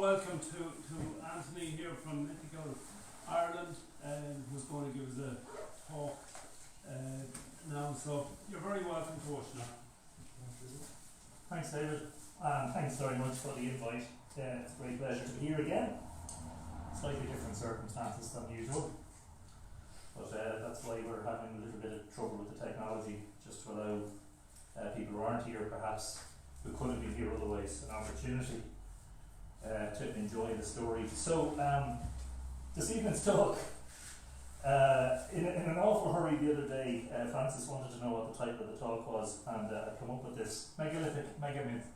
welcome to Anthony here from Mythical Ireland, who's going to give us a talk now. So you're very welcome to us now. Thanks, David, and thanks very much for the invite. It's a great pleasure to be here again. Slightly different circumstances than usual, but that's why we're having a little bit of trouble with the technology, just to allow people who aren't here, perhaps, who could have been here otherwise, an opportunity to enjoy the story. So, this evening's talk, in an awful hurry the other day, Francis wanted to know what the title of the talk was, and I come up with this Megalithic Mega-Myth.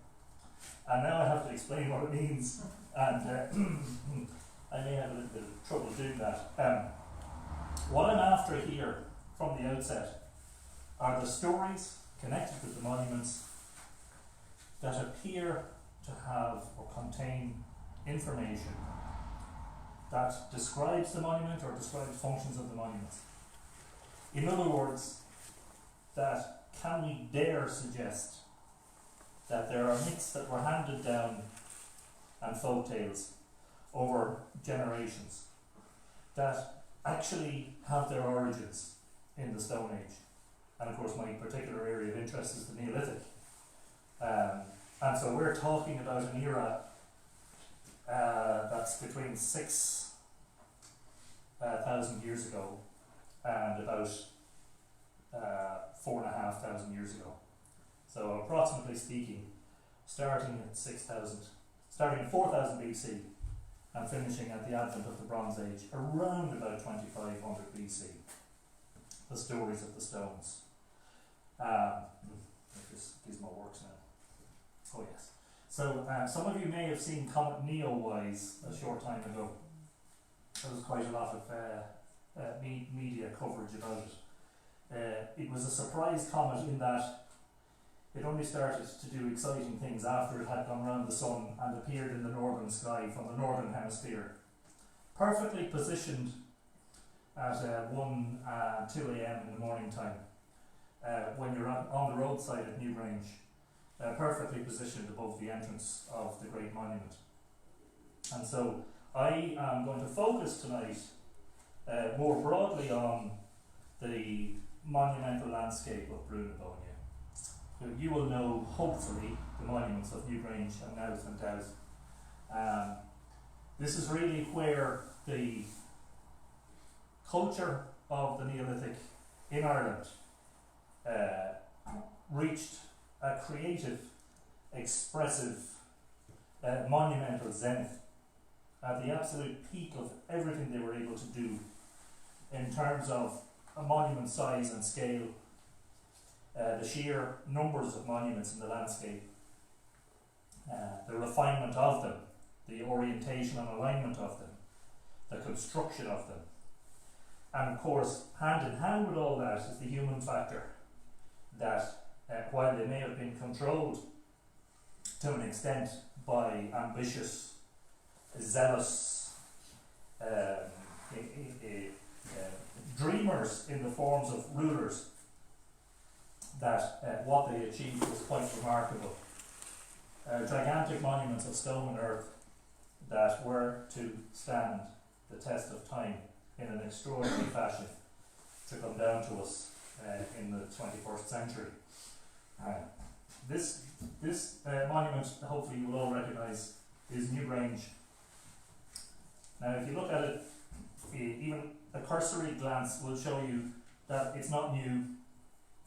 And now I have to explain what it means, and I may have a little bit of trouble doing that. What I'm after here from the outset are the stories connected with the monuments that appear to have or contain information that describes the monument or describes functions of the monument. In other words, that can we dare suggest that there are myths that were handed down and folk tales over generations that actually have their origins in the Stone Age. And of course my particular area of interest is the Neolithic. And so we're talking about an era that's between 6,000 years ago and about 4,500 years ago. So approximately speaking, starting at 4,000 BC and finishing at the advent of the Bronze Age, around about 2500 BC. The stories of the stones. This gizmo works now. Oh yes. So some of you may have seen Comet Neowise a short time ago. There was quite a lot of media coverage about it. It was a surprise comet in that it only started to do exciting things after it had gone around the sun and appeared in the northern sky from the northern hemisphere. Perfectly positioned at 1 2 a.m. in the morning time when you're on the roadside at Newgrange. Perfectly positioned above the entrance of the great monument. And so I am going to focus tonight more broadly on the monumental landscape of Boyne. You will know, hopefully, the monuments of Newgrange and Site of Dowth. This is really where the culture of the Neolithic in Ireland reached a creative, expressive, monumental zenith at the absolute peak of everything they were able to do in terms of a monument size and scale, the sheer numbers of monuments in the landscape, the refinement of them, the orientation and alignment of them, the construction of them. And of course, hand in hand with all that is the human factor, that while they may have been controlled to an extent by ambitious, zealous dreamers in the forms of rulers, that what they achieved was quite remarkable. Gigantic monuments of stone and earth that were to stand the test of time in an extraordinary fashion to come down to us in the 21st century. This monument, hopefully you will all recognise, is Newgrange. Now if you look at it, even a cursory glance will show you that it's not new,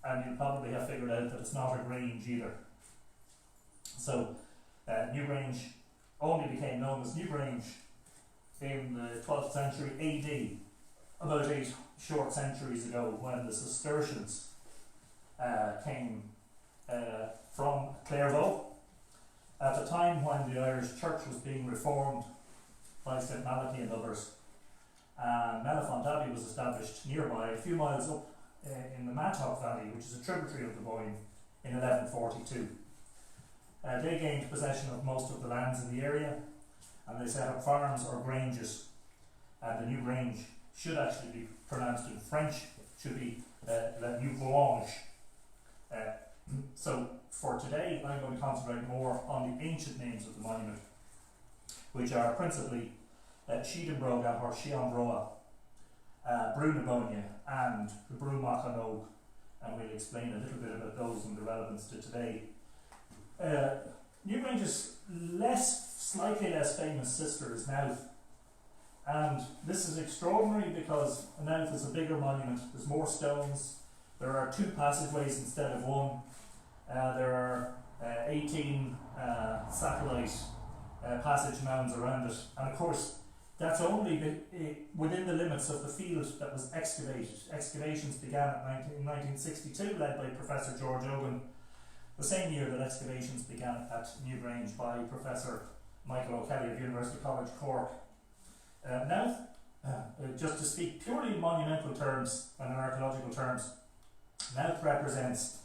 and you'll probably have figured out that it's not a grange either. So Newgrange only became known as Newgrange in the 12th century AD, about 8 short centuries ago, when the Cistercians came from Clairvaux at a time when the Irish Church was being reformed by St. Malachy and others. Mellifont Abbey was established nearby, a few miles up in the Mattock Valley, which is a tributary of the Boyne, in 1142. They gained possession of most of the lands in the area, and they set up farms or granges. And the new grange should actually be pronounced in French, should be la Newgrange. So for today, I'm going to concentrate more on the ancient names of the monument. which are principally Sheedenbroga or Sheonbroa, Bruna Boinne and Brumach, and we'll explain a little bit about those and the relevance to today. Newgrange's slightly less famous sister is Dowth, and this is extraordinary because Dowth is a bigger monument. There's more stones. There are 2 passageways instead of 1. There are 18 satellite passage mounds around it, and of course that's only within the limits of the field that was excavated. Excavations began in 1962, led by Professor George Ogan, the same year that excavations began at Newgrange by Professor Michael O'Kelly of University College Cork. Now, just to speak purely in monumental terms and in archaeological terms, Dowth represents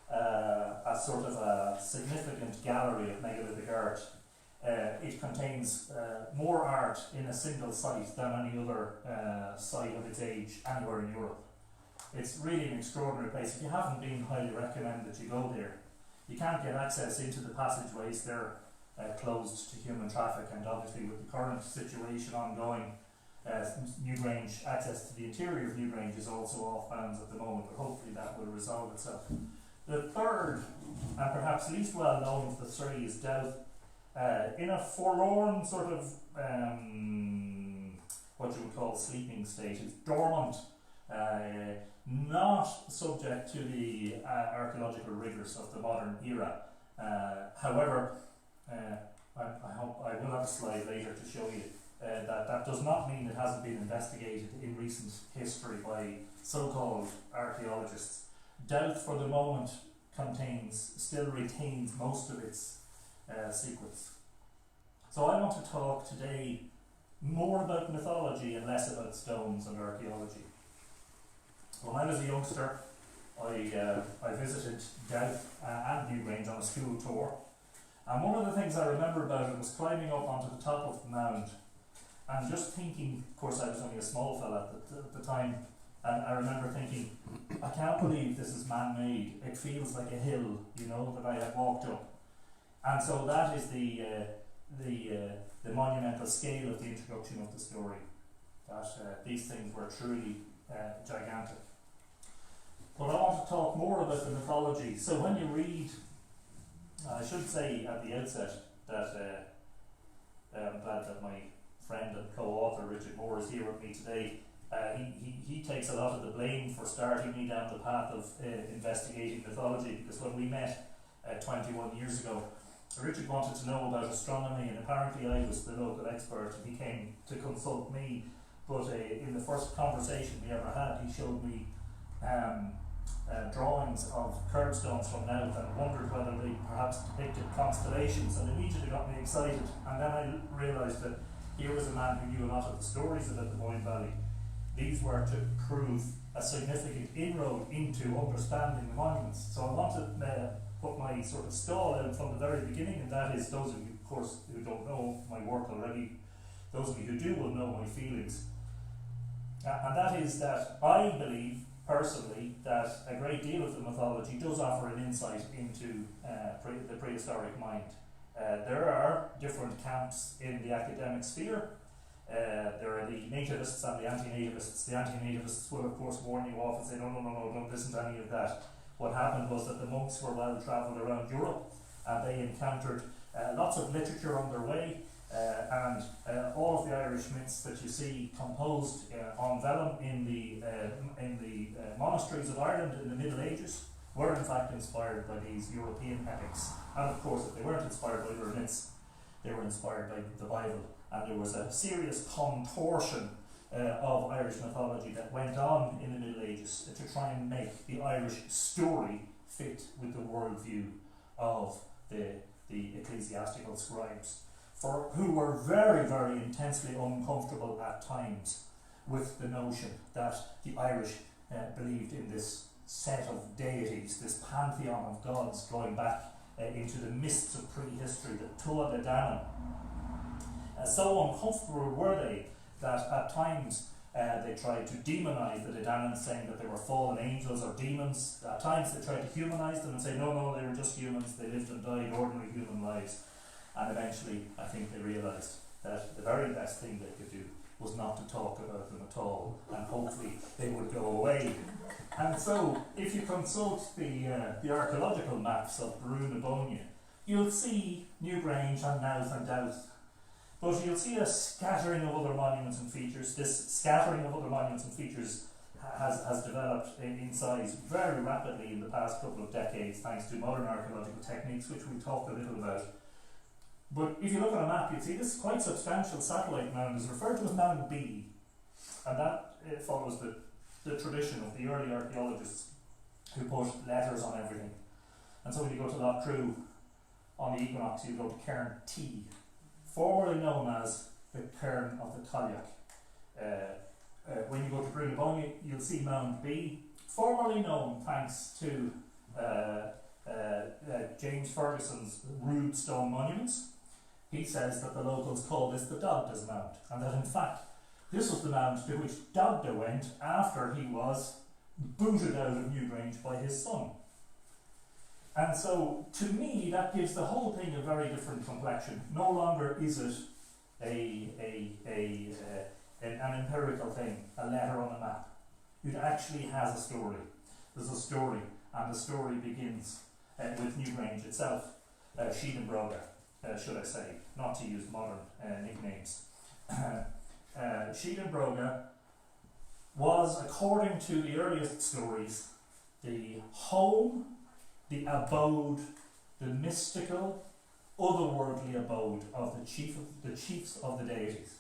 a sort of a significant gallery of megalithic art. It contains more art in a single site than any other site of its age anywhere in Europe. It's really an extraordinary place. If you haven't been, highly recommend that you go there. You can't get access into the passageways. They're closed to human traffic, and obviously with the current situation ongoing, Newgrange, access to the interior of Newgrange is also off bounds at the moment, but hopefully that will resolve itself. The third, and perhaps least well known of the 3, is Dowth. In a forlorn sort of what you would call sleeping state. It's dormant, not subject to the archaeological rigours of the modern era. However, I hope I will have a slide later to show you that does not mean it hasn't been investigated in recent history by so-called archaeologists. Dowth for the moment still retains most of its secrets. So I want to talk today more about mythology and less about stones and archaeology. When I was a youngster, I visited Dowth and Newgrange on a school tour, and one of the things I remember about it was climbing up onto the top of the mound and just thinking, of course I was only a small fella at the time, and I remember thinking, I can't believe this is man-made. It feels like a hill, that I have walked up. And so that is the monumental scale of the introduction of the story, that these things were truly gigantic. But I want to talk more about the mythology. So when you read, I should say at the outset that I'm glad that my friend and co-author Richard Moore is here with me today. He takes a lot of the blame for starting me down the path of investigating mythology, because when we met 21 years ago, Richard wanted to know about astronomy, and apparently I was the local expert, and he came to consult me. But in the first conversation we ever had, he showed me drawings of curbstones from Dowth and wondered whether they perhaps depicted constellations, and immediately got me excited. And then I realised that here was a man who knew a lot of the stories about the Boyne Valley. These were to prove a significant inroad into understanding the monuments. So I wanted to put my sort of stall out from the very beginning, and that is, those of you, of course, who don't know my work already, those of you who do will know my feelings. And that is that I believe, personally, that a great deal of the mythology does offer an insight into the prehistoric mind. There are different camps in the academic sphere. There are the nativists and the anti-nativists. The anti-nativists will, of course, warn you off and say, no, don't listen to any of that. What happened was that the monks were well travelled around Europe, and they encountered lots of literature on their way, and all of the Irish myths that you see composed on vellum in the monasteries of Ireland in the Middle Ages were in fact inspired by these European epics. And of course, if they weren't inspired by their myths, they were inspired by the Bible. And there was a serious contortion of Irish mythology that went on in the Middle Ages to try and make the Irish story fit with the worldview of the ecclesiastical scribes, who were very, very intensely uncomfortable at times with the notion that the Irish believed in this set of deities, this pantheon of gods going back into the mists of prehistory, the Tuatha De Danann. So uncomfortable were they that at times they tried to demonise the De Danann, saying that they were fallen angels or demons. At times they tried to humanise them and say, no, they were just humans, they lived and died ordinary human lives. And eventually I think they realised that the very best thing they could do was not to talk about them at all, and hopefully they would go away. And so, if you consult the archaeological maps of Boyne, you'll see Newgrange and Nowth and Dowth. But you'll see a scattering of other monuments and features. This scattering of other monuments and features has developed in size very rapidly in the past couple of decades, thanks to modern archaeological techniques, which we'll talk a little about. But if you look at a map, you'll see this quite substantial satellite mound is referred to as Mound B, and that follows the tradition of the early archaeologists who put letters on everything. And so when you go to Loch Crew on the equinox, you go to Cairn T, formerly known as the Cairn of the Tallaght. When you go to Boinne, you'll see Mound B, formerly known, thanks to James Ferguson's rude stone monuments. He says that the locals call this the Dagda's Mound, and that in fact this was the mound to which Dagda went after he was booted out of Newgrange by his son. And so, to me, that gives the whole thing a very different complexion. No longer is it an empirical thing, a letter on a map. It actually has a story. There's a story, and the story begins with Newgrange itself, Sheedenbroga, should I say, not to use modern nicknames. Sheedenbroga was, according to the earliest stories, the home, the abode, the mystical, otherworldly abode of the chiefs of the deities.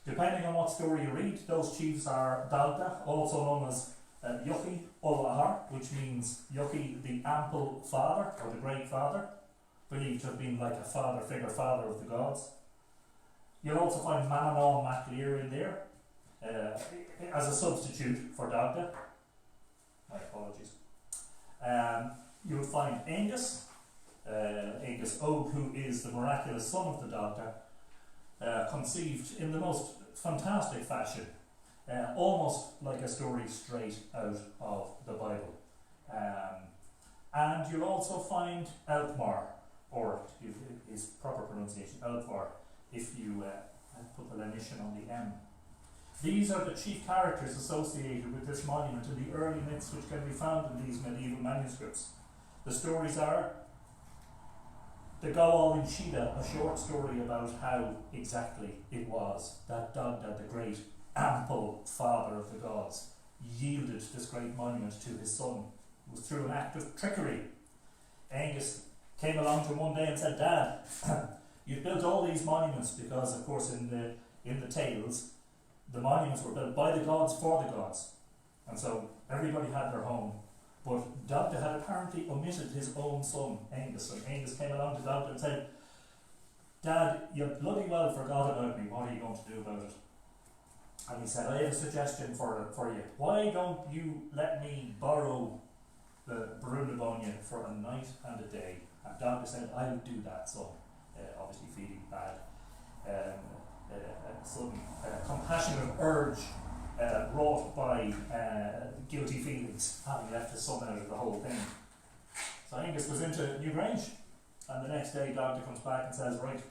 Depending on what story you read, those chiefs are Dagda, also known as Yuki Ullahar, which means Yuki the ample father, or the great father, believed to have been like a father figure, father of the gods. You'll also find Manannán Mac Lir in there, as a substitute for Dagda. My apologies. You will find Angus, Angus Og, who is the miraculous son of the Dagda, conceived in the most fantastic fashion, almost like a story straight out of the Bible. And you'll also find Eltmar, or his proper pronunciation, Eltmar, if you put the lenition on the M. These are the chief characters associated with this monument in the early myths which can be found in these medieval manuscripts. The stories are the Goal in Shida, a short story about how exactly it was that Dagda, the great ample father of the gods, yielded this great monument to his son. It was through an act of trickery. Angus came along to him one day and said, "Dad, you've built all these monuments," because of course in the tales the monuments were built by the gods for the gods, and so everybody had their home. But Dagda had apparently omitted his own son, Angus, and Angus came along to Dagda and said, "Dad, you bloody well forgot about me, what are you going to do about it?" And he said, "I have a suggestion for you. Why don't you let me borrow the Boinne for a night and a day?" And Dagda said, "I'll do that, son," obviously feeling bad. Sudden compassionate urge wrought by guilty feelings, having left his son out of the whole thing. So Angus goes into Newgrange, and the next day Dagda comes back and says, "Right,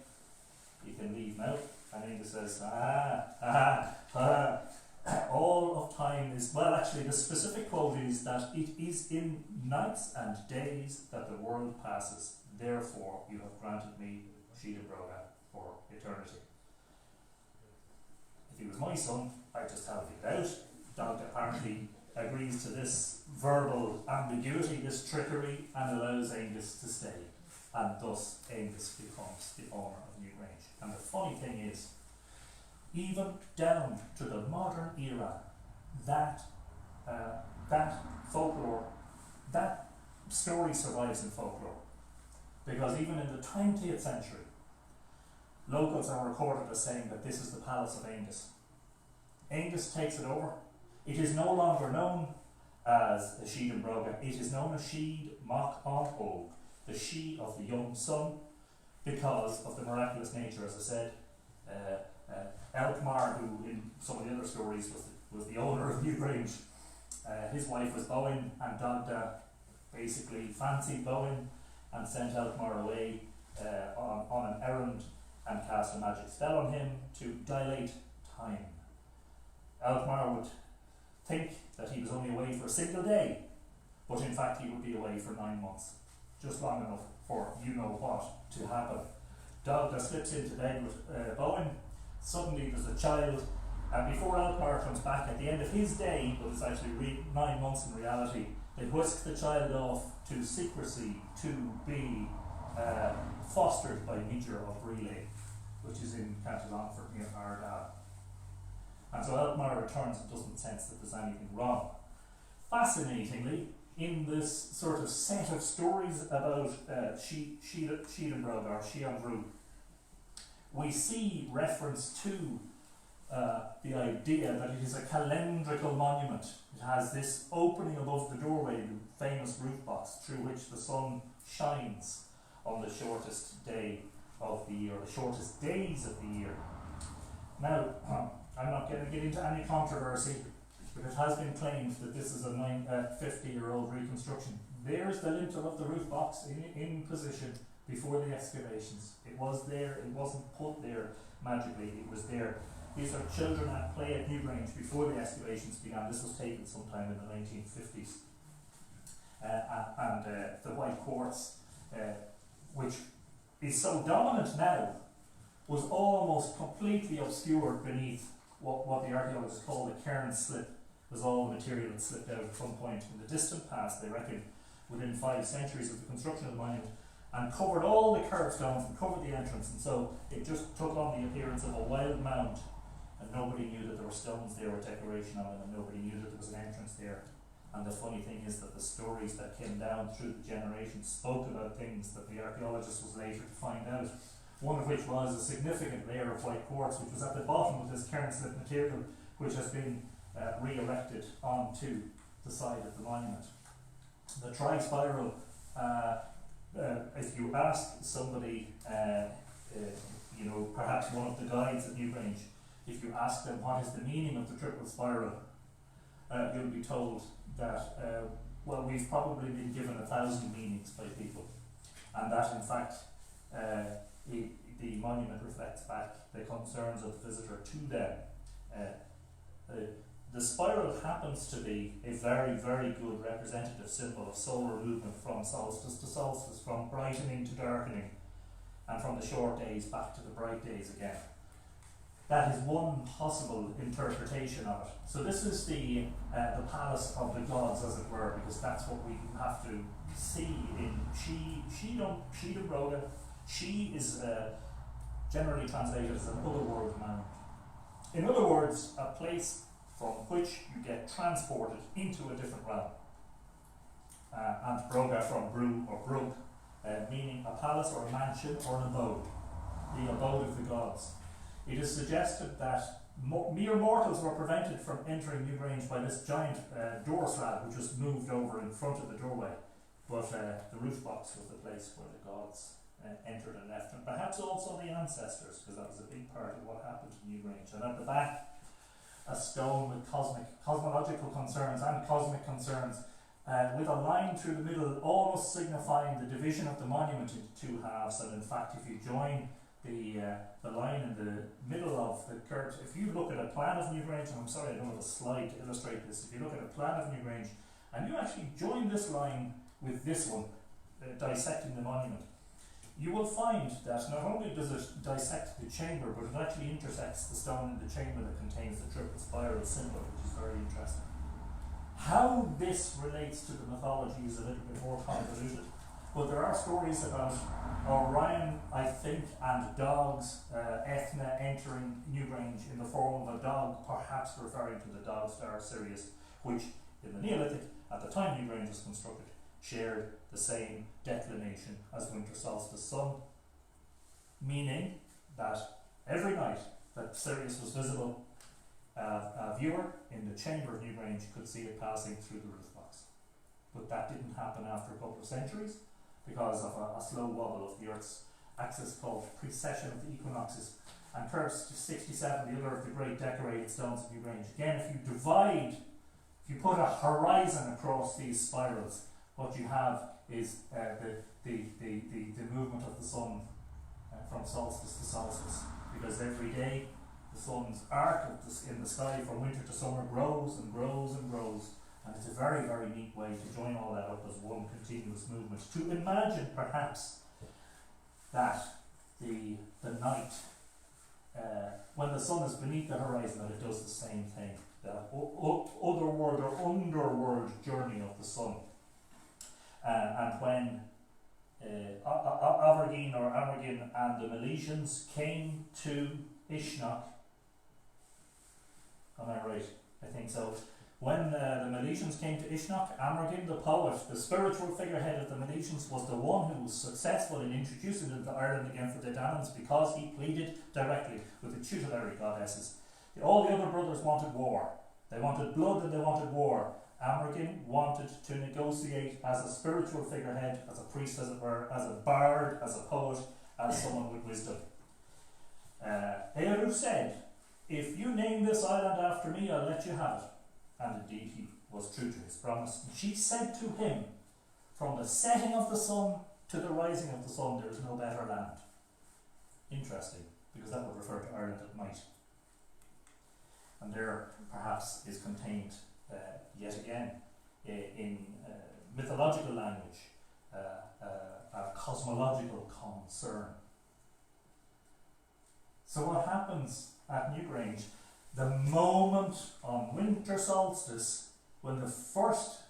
you can leave now." And Angus says, all of time is, well, actually the specific quote is that it is in nights and days that the world passes, therefore you have granted me Sheedenbroga for eternity. If he was my son, I'd just have it out. Dagda apparently agrees to this verbal ambiguity, this trickery, and allows Angus to stay. And thus Angus becomes the owner of Newgrange. And the funny thing is, even down to the modern era, that folklore, that story survives in folklore. Because even in the 20th century, locals are recorded as saying that this is the palace of Angus. Angus takes it over. It is no longer known as the Sheedenbroga, it is known as Sheed Mac An Og, the she of the young son, because of the miraculous nature, as I said. Eltmar, who in some of the other stories was the owner of Newgrange, his wife was Boinne, and Dagda basically fancied Boinne and sent Eltmar away on an errand, and cast a magic spell on him to dilate time. Alkmaar would think that he was only away for a single day, but in fact he would be away for 9 months, just long enough for you know what to happen. Dagda slips into bed with Boinne. Suddenly there's a child, and before Alkmaar comes back at the end of his day, but it's actually 9 months in reality, they whisk the child off to secrecy to be fostered by Meager of Relay, which is in County Longford near Argyll. And so Alkmaar returns and doesn't sense that there's anything wrong. Fascinatingly, in this sort of set of stories about Sheedenbrug or Sheehanbru, we see reference to the idea that it is a calendrical monument. It has this opening above the doorway, the famous roof box, through which the sun shines on the shortest day of the year, the shortest days of the year. Now, I'm not going to get into any controversy, but it has been claimed that this is a 50-year-old reconstruction. There's the lintel of the roof box in position before the excavations. It was there, it wasn't put there magically, it was there. These are children at play at Newgrange before the excavations began. This was taken sometime in the 1950s. And the white quartz, which is so dominant now, was almost completely obscured beneath what the archaeologists call the cairn slip. Was all the material that slipped out at some point in the distant past, they reckon, within 5 centuries of the construction of the monument, and covered all the curbstones and covered the entrance, and so it just took on the appearance of a wild mound, and nobody knew that there were stones there or decoration on it, and nobody knew that there was an entrance there. And the funny thing is that the stories that came down through the generations spoke about things that the archaeologist was later to find out. One of which was a significant layer of white quartz, which was at the bottom of this cairn slip material, which has been re-erected onto the side of the monument. The tri-spiral, if you ask somebody, perhaps one of the guides at Newgrange, if you ask them what is the meaning of the triple spiral, you'll be told that, we've probably been given 1,000 meanings by people, and that in fact the monument reflects back the concerns of the visitor to them. The spiral happens to be a very, very good representative symbol of solar movement from solstice to solstice, from brightening to darkening, and from the short days back to the bright days again. That is one possible interpretation of it. So this is the palace of the gods, as it were, because that's what we have to see in Sheedenbroda. She is generally translated as an otherworld mound. In other words, a place from which you get transported into a different realm. And broga from brew or brug, meaning a palace or a mansion or an abode, the abode of the gods. It is suggested that mere mortals were prevented from entering Newgrange by this giant door slab which was moved over in front of the doorway, but the roof box was the place where the gods entered and left, and perhaps also the ancestors, because that was a big part of what happened to Newgrange. And at the back, a stone with cosmological concerns and cosmic concerns, with a line through the middle almost signifying the division of the monument into 2 halves. And in fact, if you join the line in the middle of the curve, if you look at a plan of Newgrange, and I'm sorry I don't have a slide to illustrate this, if you look at a plan of Newgrange and you actually join this line with this one, dissecting the monument, you will find that not only does it dissect the chamber, but it actually intersects the stone in the chamber that contains the triple spiral symbol, which is very interesting. How this relates to the mythology is a little bit more convoluted, but there are stories about Orion, I think, and dogs, Ethna entering Newgrange in the form of a dog, perhaps referring to the dog star Sirius, which in the Neolithic, at the time Newgrange was constructed, shared the same declination as winter solstice sun, meaning that every night that Sirius was visible, a viewer in the chamber of Newgrange could see it passing through the roof box. But that didn't happen after a couple of centuries because of a slow wobble of the Earth's axis called precession of the equinoxes. And Curse 67, the other of the great decorated stones of Newgrange. Again, if you put a horizon across these spirals, what you have is the movement of the sun from solstice to solstice, because every day the sun's arc in the sky from winter to summer grows and grows and grows, and it's a very, very neat way to join all that up as one continuous movement. To imagine perhaps that the night, when the sun is beneath the horizon, that it does the same thing, the otherworld or underworld journey of the sun. And when Avergin or Amergin and the Milesians came to Uisneach, am I right? I think so. When the Milesians came to Uisneach, Amergin, the poet, the spiritual figurehead of the Milesians, was the one who was successful in introducing them to Ireland against the Danes, because he pleaded directly with the tutelary goddesses. All the other brothers wanted war. They wanted blood and they wanted war. Amergin wanted to negotiate as a spiritual figurehead, as a priest, as it were, as a bard, as a poet, as someone with wisdom. Éarú said, "If you name this island after me, I'll let you have it." And indeed he was true to his promise. And she said to him, "From the setting of the sun to the rising of the sun, there is no better land." Interesting, because that would refer to Ireland at night. And there perhaps is contained yet again in mythological language a cosmological concern. So what happens at Newgrange, the moment on winter solstice, when the first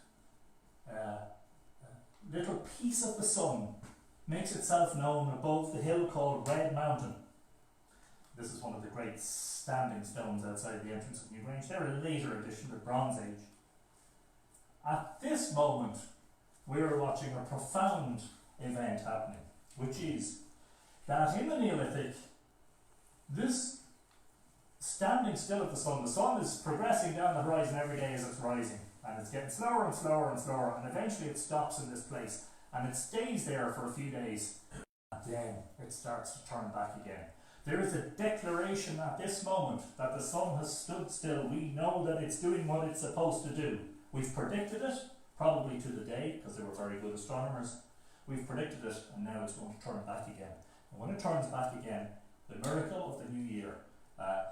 little piece of the sun makes itself known above the hill called Red Mountain. This is one of the great standing stones outside the entrance of Newgrange. They're a later edition, the Bronze Age. At this moment, we're watching a profound event happening, which is that in the Neolithic, this standing still at the sun is progressing down the horizon every day as it's rising, and it's getting slower and slower and slower, and eventually it stops in this place, and it stays there for a few days, and then it starts to turn back again. There is a declaration at this moment that the sun has stood still. We know that it's doing what it's supposed to do. We've predicted it, probably to the day, because they were very good astronomers. We've predicted it, and now it's going to turn back again. And when it turns back again, the miracle of the new year,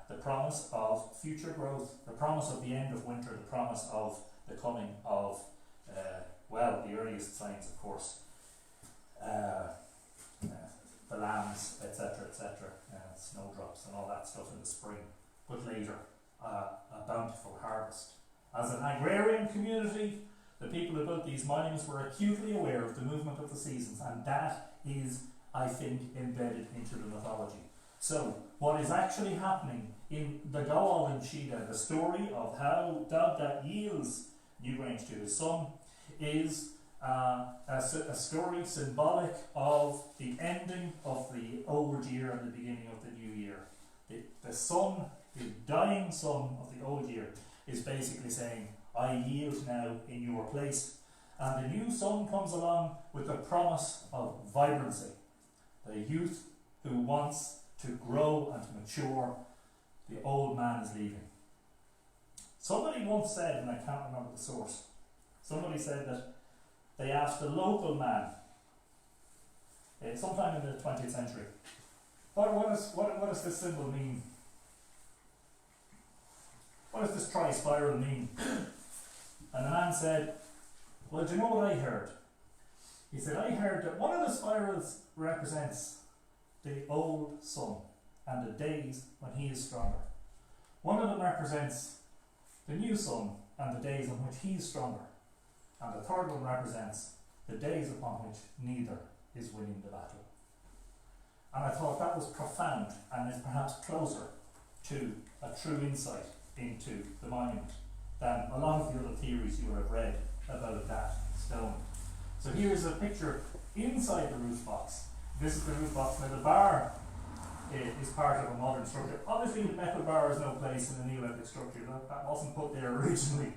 the promise of future growth, the promise of the end of winter, the promise of the coming of, the earliest signs, of course, the lambs, etc., snowdrops and all that stuff in the spring, but later, a bountiful harvest. As an agrarian community, the people who built these monuments were acutely aware of the movement of the seasons, and that is, I think, embedded into the mythology. So, what is actually happening in the Goal in Shida, the story of how Dada yields Newgrange to his son, is a story symbolic of the ending of the old year and the beginning of the new year. The son, the dying son of the old year, is basically saying, I yield now in your place. And the new son comes along with the promise of vibrancy. The youth who wants to grow and to mature, the old man is leaving. Somebody once said, and I can't remember the source, somebody said that they asked a local man, sometime in the 20th century, what does this symbol mean? What does this tri-spiral mean? And the man said, well, do you know what I heard? He said, I heard that one of the spirals represents the old sun and the days when he is stronger. One of them represents the new sun and the days on which he is stronger. And the third one represents the days upon which neither is winning the battle. And I thought that was profound and is perhaps closer to a true insight into the monument than a lot of the other theories you would have read about that stone. So here's a picture inside the roof box. This is the roof box. Now the bar is part of a modern structure. Obviously the metal bar has no place in the Neolithic structure. That wasn't put there originally.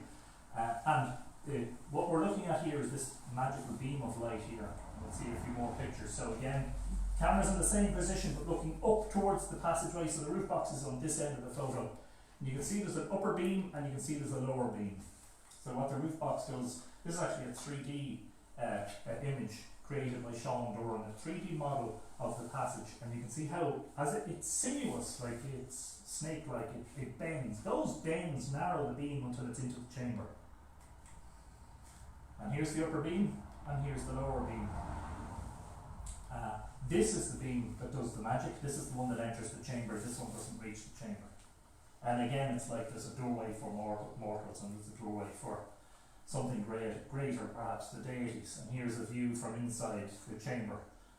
What we're looking at here is this magical beam of light here. We'll see a few more pictures. So again, camera's in the same position but looking up towards the passageway, so the roof box is on this end of the photo. And you can see there's an upper beam and you can see there's a lower beam. So what the roof box does, this is actually a 3D image created by Sean Doran, a 3D model of the passage, and you can see how, as it's sinuous, like it's snake-like, it bends. Those bends narrow the beam until it's into the chamber. And here's the upper beam, and here's the lower beam. This is the beam that does the magic. This is the one that enters the chamber. This one doesn't reach the chamber. And again, it's like there's a doorway for mortals, and there's a doorway for something greater, perhaps the deities. And here's a view from inside the chamber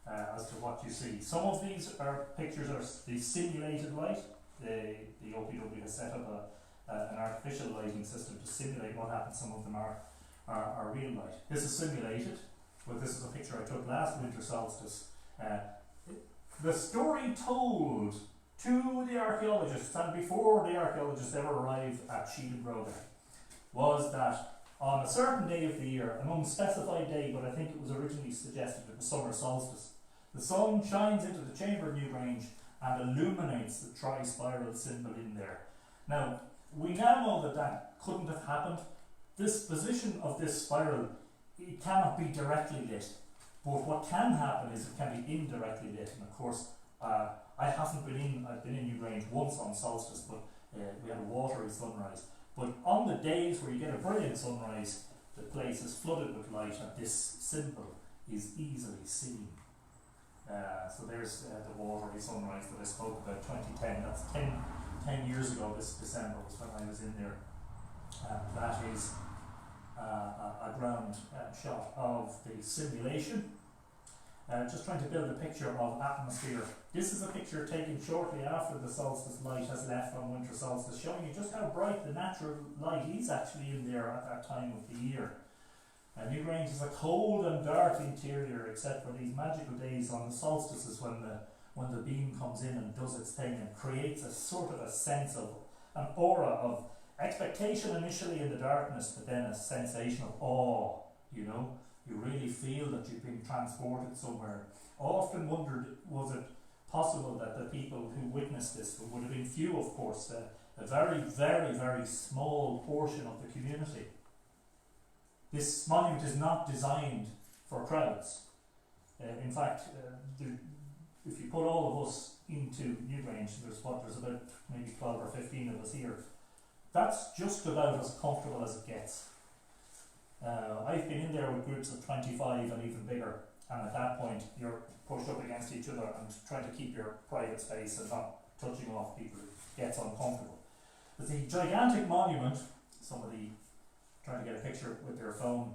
as to what you see. Some of these are pictures of the simulated light. The OPW has set up an artificial lighting system to simulate what happens. Some of them are real light. This is simulated, but this is a picture I took last winter solstice. The story told to the archaeologists, and before the archaeologists ever arrived at Sheehan Road, was that on a certain day of the year, an unspecified day, but I think it was originally suggested it was summer solstice, the sun shines into the chamber of Newgrange and illuminates the tri-spiral symbol in there. Now, we now know that that couldn't have happened. This position of this spiral, it cannot be directly lit. But what can happen is it can be indirectly lit, and of course, I've been in Newgrange once on solstice, but we had a watery sunrise. But on the days where you get a brilliant sunrise, the place is flooded with light, and this symbol is easily seen. So there's the watery sunrise that I spoke about, 2010. That's 10 years ago. This December was when I was in there. That is a ground shot of the simulation. Just trying to build a picture of atmosphere. This is a picture taken shortly after the solstice light has left on winter solstice, showing you just how bright the natural light is actually in there at that time of the year. Newgrange is a cold and dark interior, except for these magical days on the solstices when the beam comes in and does its thing and creates a sort of a sense of an aura of expectation initially in the darkness, but then a sensation of awe. You know, you really feel that you've been transported somewhere. I often wondered, was it possible that the people who witnessed this would have been few, of course, a very, very, very small portion of the community. This monument is not designed for crowds. In fact, if you put all of us into Newgrange, there's about maybe 12 or 15 of us here. That's just about as comfortable as it gets. I've been in there with groups of 25 and even bigger, and at that point you're pushed up against each other and trying to keep your private space and not touching off people. It gets uncomfortable. But the gigantic monument, somebody trying to get a picture with their phone,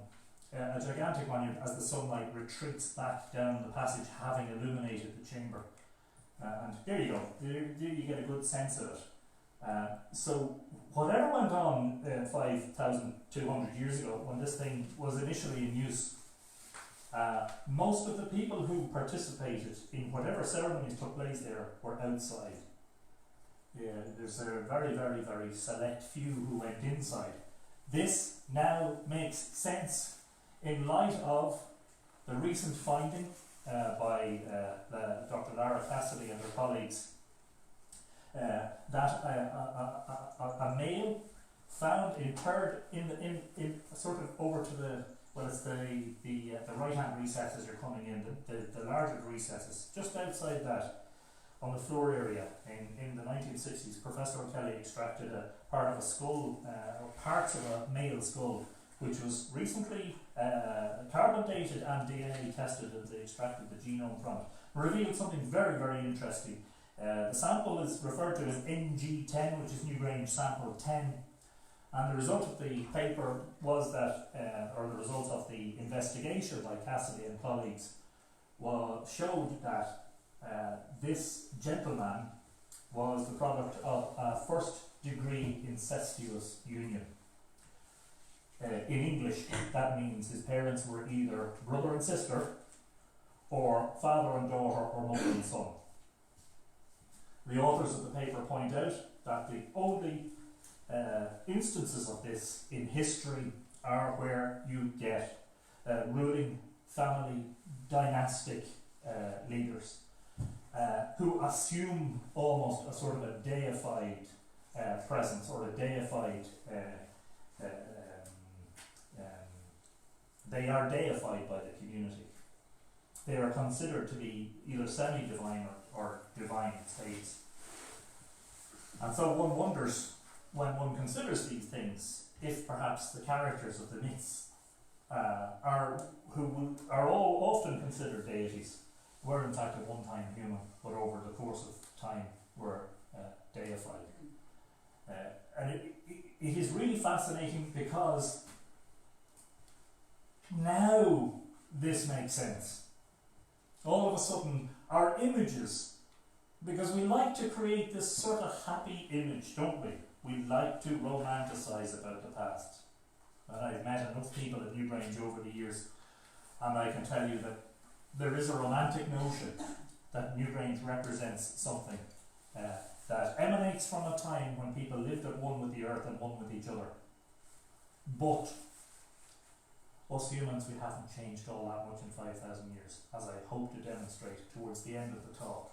a gigantic monument as the sunlight retreats back down the passage, having illuminated the chamber. And there you go, you get a good sense of it. So whatever went on 5,200 years ago when this thing was initially in use, most of the people who participated in whatever ceremonies took place there were outside. There's a very, very, very select few who went inside. This now makes sense in light of the recent finding by Dr. Lara Cassidy and her colleagues that a male found interred in sort of over to the right hand recess as you're coming in, the larger recesses, just outside that, on the floor area in the 1960s, Professor O'Kelly extracted a part of a skull, or parts of a male skull, which was recently carbon dated and DNA tested, and they extracted the genome from it. Revealed something very, very interesting. The sample is referred to as NG10, which is Newgrange sample 10, and the result of the paper was that, or the results of the investigation by Cassidy and colleagues, showed that this gentleman was the product of a first degree incestuous union. In English, that means his parents were either brother and sister, or father and daughter, or mother and son. The authors of the paper point out that the only instances of this in history are where you get ruling family dynastic leaders who assume almost a sort of a deified presence, or a deified they are deified by the community. they are considered to be either semi-divine or divine states. And so one wonders, when one considers these things, if perhaps the characters of the myths are all often considered deities, were in fact at one time human, but over the course of time were deified. And it is really fascinating because now this makes sense. All of a sudden, our images, because we like to create this sort of happy image, don't we? We like to romanticise about the past. And I've met enough people at Newgrange over the years, and I can tell you that there is a romantic notion that Newgrange represents something that emanates from a time when people lived at one with the earth and one with each other. But us humans, we haven't changed all that much in 5,000 years, as I hope to demonstrate towards the end of the talk.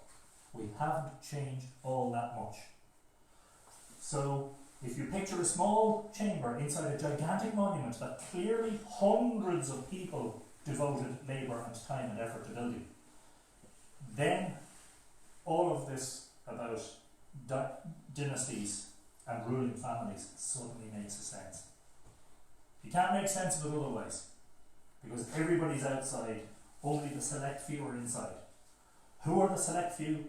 We haven't changed all that much. So, if you picture a small chamber inside a gigantic monument that clearly hundreds of people devoted labour and time and effort to building, then all of this about dynasties and ruling families suddenly makes sense. You can't make sense of it otherwise, because everybody's outside, only the select few are inside. Who are the select few?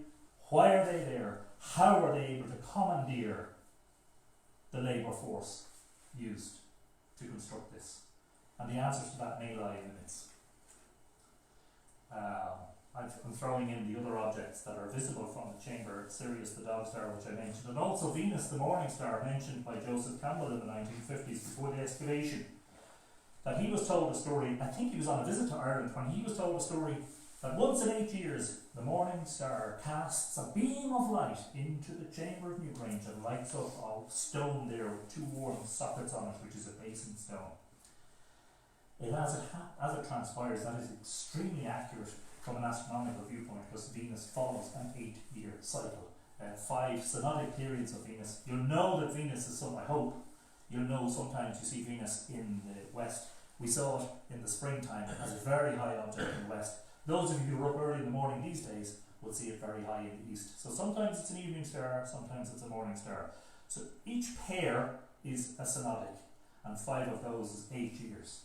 Why are they there? How are they able to commandeer the labour force used to construct this? And the answers to that may lie in the myths. I'm throwing in the other objects that are visible from the chamber: Sirius the dog star, which I mentioned, and also Venus the morning star, mentioned by Joseph Campbell in the 1950s before the excavation. That he was told a story, I think he was on a visit to Ireland, when he was told a story that once in 8 years the morning star casts a beam of light into the chamber of Newgrange and lights up a stone there with two warm sockets on it, which is a basin stone. As it transpires, that is extremely accurate from an astronomical viewpoint, because Venus follows an 8-year cycle. 5 synodic periods of Venus. You'll know that Venus is I hope you'll know sometimes you see Venus in the west. We saw it in the springtime as a very high object in the west. Those of you who are up early in the morning these days will see it very high in the east. So sometimes it's an evening star, sometimes it's a morning star. So each pair is a synodic, and 5 of those is 8 years.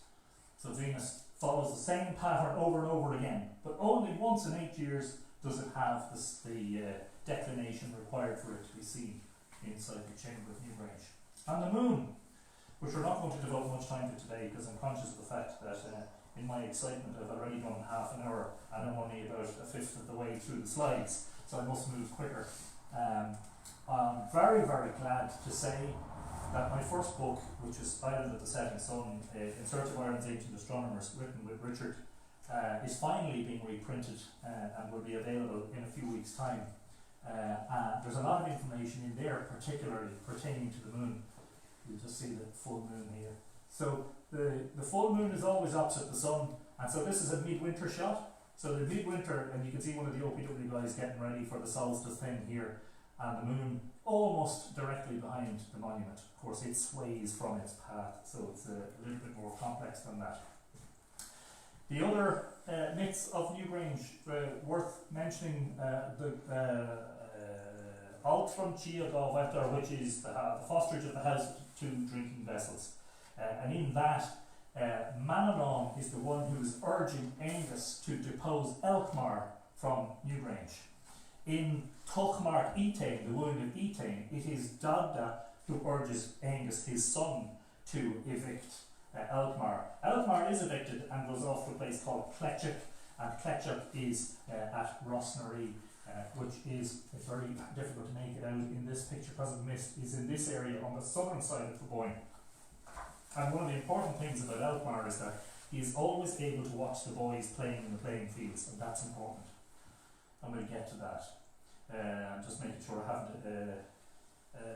So Venus follows the same pattern over and over again, but only once in 8 years does it have the declination required for it to be seen inside the chamber of Newgrange. And the moon, which we're not going to devote much time to today, because I'm conscious of the fact that in my excitement I've already done half an hour and I'm only about a fifth of the way through the slides, so I must move quicker. I'm very, very glad to say that my first book, which is Island of the Setting Sun, In Search of Ireland's Ancient Astronomers, written with Richard, is finally being reprinted and will be available in a few weeks' time. There's a lot of information in there, particularly pertaining to the moon. You'll just see the full moon here. So the full moon is always opposite the sun, and so this is a midwinter shot. So the midwinter, and you can see one of the OPW guys getting ready for the solstice thing here, and the moon almost directly behind the monument. Of course, it sways from its path, so it's a little bit more complex than that. The other myths of Newgrange worth mentioning, the Alt from Chia Galvetter, which is the fosterage of the house of 2 drinking vessels. And in that, Manannán is the one who is urging Angus to depose Elkmar from Newgrange. In Tuchmark Etain, the wound of Etain, it is Dagda who urges Angus, his son, to evict Elkmar. Elkmar is evicted and goes off to a place called Cletchuk, and Cletchuk is at Rossnaree, which is very difficult to make it out in this picture because of the mist, is in this area on the southern side of the Boyne. And one of the important things about Elkmar is that he is always able to watch the boys playing in the playing fields, and that's important. And we'll get to that. I'm just making sure I haven't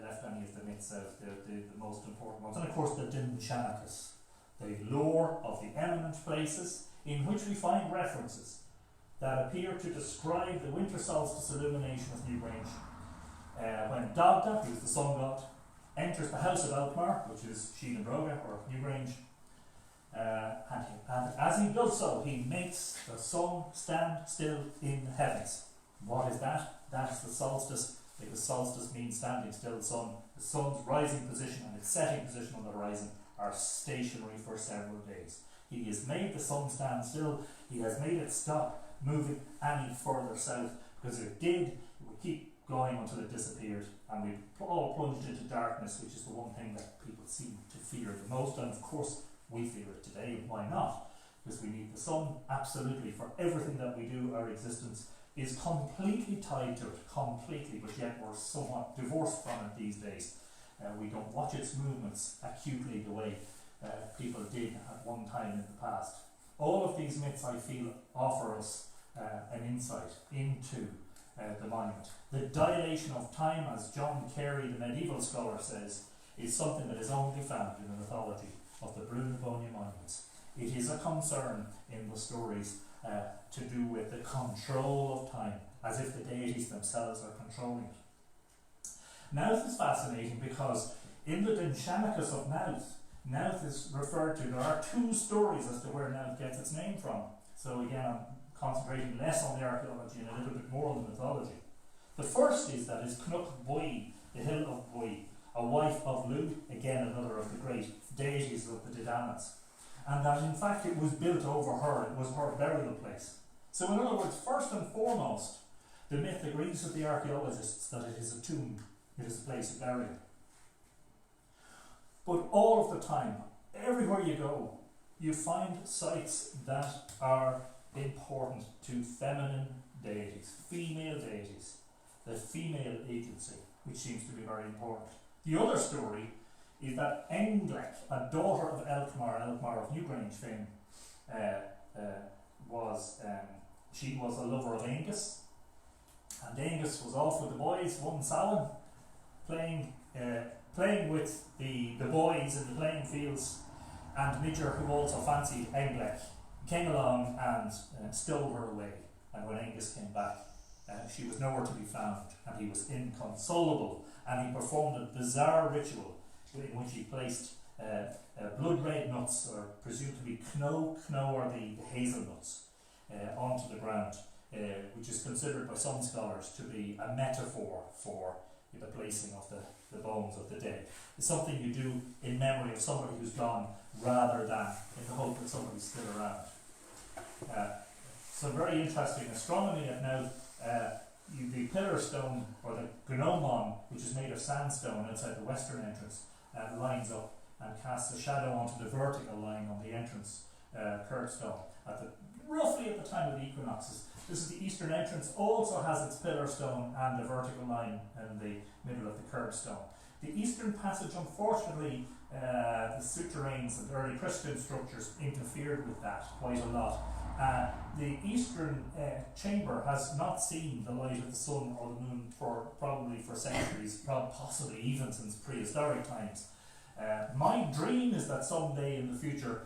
left any of the myths out, the most important ones. And of course the Dinshanachus, the lore of the eminent places in which we find references that appear to describe the winter solstice illumination of Newgrange. When Dagda, who is the sun god, enters the house of Elkmar, which is Sheena Broga or Newgrange, And as he does so, he makes the sun stand still in the heavens. What is that? That is the solstice, because solstice means standing still. The sun's rising position and its setting position on the horizon are stationary for several days. He has made the sun stand still. He has made it stop moving any further south, because if it did, it would keep going until it disappeared, and we all plunged into darkness, which is the one thing that people seem to fear the most. And of course, we fear it today, and why not? Because we need the sun absolutely for everything that we do. Our existence is completely tied to it, completely, but yet we're somewhat divorced from it these days. We don't watch its movements acutely the way people did at one time in the past. All of these myths, I feel, offer us an insight into the monument. The dilation of time, as John Carey, the medieval scholar, says, is something that is only found in the mythology of the Boinne monuments. It is a concern in the stories to do with the control of time, as if the deities themselves are controlling it. Nowth is fascinating because in the Dinshanachus of Nowth is referred to. There are two stories as to where Nowth gets its name from. So again, I'm concentrating less on the archaeology and a little bit more on the mythology. The first is that is Cnoc Boinne, the hill of Boyne, a wife of Lu, again another of the great deities of the Didanids, and that in fact it was built over her, it was her burial place. So in other words, first and foremost, the myth agrees with the archaeologists that it is a tomb, it is a place of burial. But all of the time, everywhere you go, you find sites that are important to feminine deities, female deities, the female agency, which seems to be very important. The other story is that Englec, a daughter of Elkmar of Newgrange fame, she was a lover of Angus, and Angus was off with the boys one Samhain, playing with the boys in the playing fields, and Midger, who also fancied Englec, came along and stole her away. And when Angus came back, she was nowhere to be found, and he was inconsolable, and he performed a bizarre ritual in which he placed blood red nuts, or presumed to be kno or the hazelnuts, onto the ground, which is considered by some scholars to be a metaphor for the placing of the bones of the dead. It's something you do in memory of somebody who's gone, rather than in the hope that somebody's still around. So very interesting astronomy at now. The pillar stone, or the gnomon, which is made of sandstone outside the western entrance, lines up and casts a shadow onto the vertical line on the entrance curbstone roughly at the time of the equinoxes. This is the eastern entrance, also has its pillar stone and a vertical line in the middle of the curbstone. The eastern passage, unfortunately, the souterrains and early Christian structures interfered with that quite a lot. The eastern chamber has not seen the light of the sun or the moon probably for centuries, possibly even since prehistoric times. My dream is that someday in the future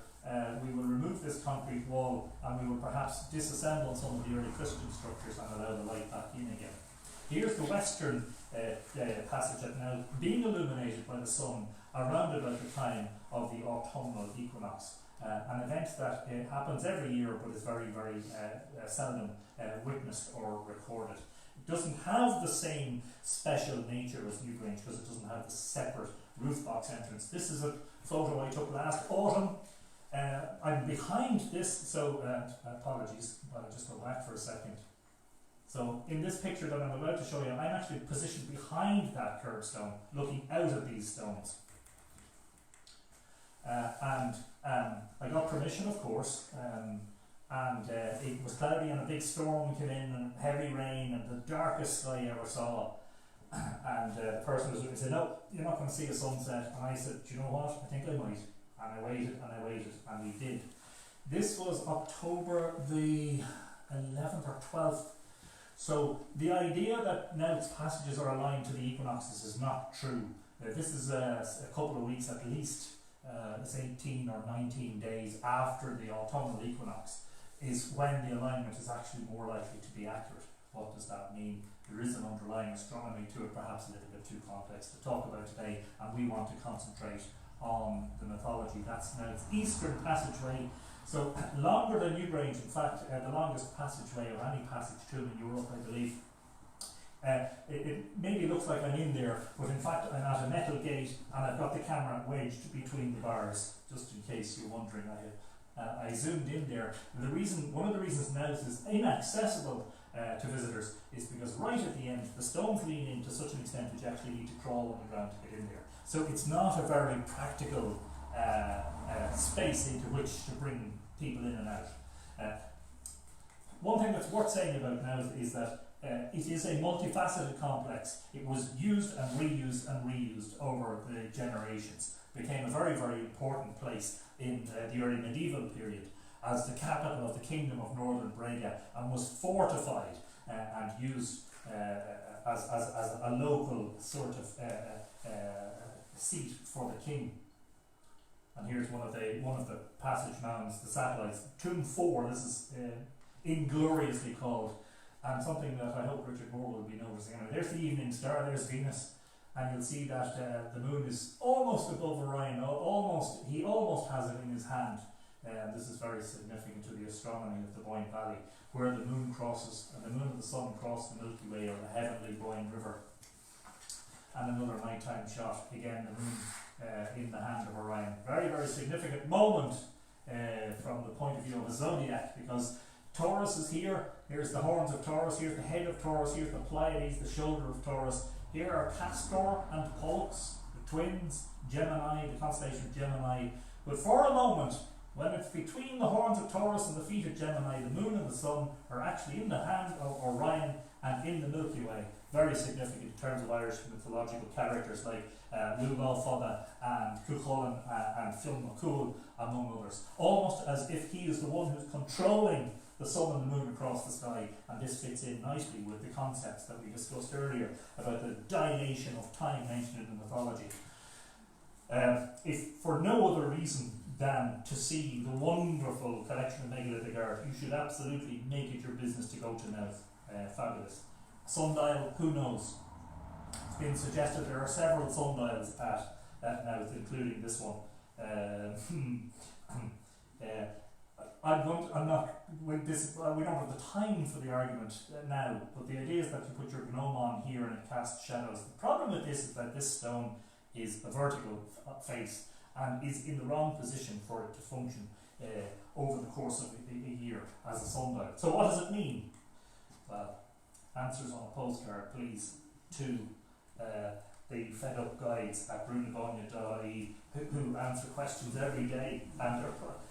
we will remove this concrete wall and we will perhaps disassemble some of the early Christian structures and allow the light back in again. Here's the western passage at now being illuminated by the sun around about the time of the autumnal equinox. An event that happens every year but is very, very seldom witnessed or recorded. It doesn't have the same special nature as Newgrange because it doesn't have the separate roof box entrance. This is a photo I took last autumn. I'm behind this, so apologies, but I'll just go back for a second. So in this picture that I'm about to show you, I'm actually positioned behind that curbstone, looking out at these stones. And I got permission, of course, and it was cloudy and a big storm came in and heavy rain and the darkest sky I ever saw. And the person was with me said, "No, you're not going to see a sunset." And I said, "Do you know what? I think I might." And I waited and I waited, and we did. This was October the 11th or 12th. So the idea that Nowth's passages are aligned to the equinoxes is not true. This is a couple of weeks at least. It's 18 or 19 days after the autumnal equinox is when the alignment is actually more likely to be accurate. What does that mean? There is an underlying astronomy to it, perhaps a little bit too complex to talk about today, and we want to concentrate on the mythology. That's now its eastern passageway, so longer than Newgrange. In fact, the longest passageway of any passage tomb in Europe, I believe. It maybe looks like I'm in there, but in fact I'm at a metal gate and I've got the camera wedged between the bars, just in case you're wondering. I zoomed in there. One of the reasons now this is inaccessible to visitors is because right at the end the stones lean in to such an extent that you actually need to crawl on the ground to get in there. So it's not a very practical space into which to bring people in and out. One thing that's worth saying about now is that it is a multifaceted complex. It was used and reused over the generations. It became a very, very important place in the early medieval period as the capital of the Kingdom of Northern Brega, and was fortified and used as a local sort of seat for the king. And here's one of the passage mounds, the satellites. Tomb 4, this is ingloriously called, and something that I hope Richard Moore will be noticing. Anyway, there's the evening star, there's Venus, and you'll see that the moon is almost above Orion. He almost has it in his hand. This is very significant to the astronomy of the Boyne Valley, where the moon crosses, and the moon and the sun cross the Milky Way or the heavenly Boyne River. And another nighttime shot, again the moon in the hand of Orion. Very, very significant moment from the point of view of a zodiac, because Taurus is here. Here's the horns of Taurus, here's the head of Taurus, here's the Pleiades, the shoulder of Taurus. Here are Castor and Pollux, the twins, Gemini, the constellation of Gemini. But for a moment, when it's between the horns of Taurus and the feet of Gemini, the moon and the sun are actually in the hand of Orion and in the Milky Way. Very significant in terms of Irish mythological characters like Lugal Fodda and Cuchulainn and Fionn McCool, among others. Almost as if he is the one who's controlling the sun and the moon across the sky, and this fits in nicely with the concepts that we discussed earlier about the dilation of time mentioned in the mythology. If for no other reason than to see the wonderful collection of megalithic art, you should absolutely make it your business to go to Dowth. Fabulous. Sundial, who knows? It's been suggested there are several sundials at Dowth, including this one. We don't have the time for the argument now, but the idea is that you put your gnome on here and it casts shadows. The problem with this is that this stone is a vertical face and is in the wrong position for it to function over the course of a year as a sundial. So what does it mean? Well, answers on a postcard, please, to the fed up guides at brunabogne.ie who answer questions every day, and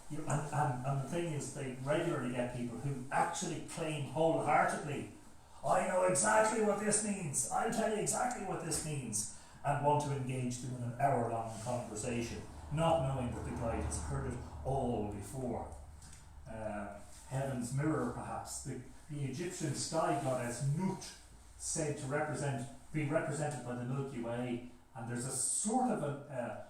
the thing is, they regularly get people who actually claim wholeheartedly, I know exactly what this means, I'll tell you exactly what this means, and want to engage them in an hour-long conversation, not knowing that the guide has heard it all before. Heaven's mirror, perhaps. The Egyptian sky goddess Nut, said to be represented by the Milky Way, and there's a sort of a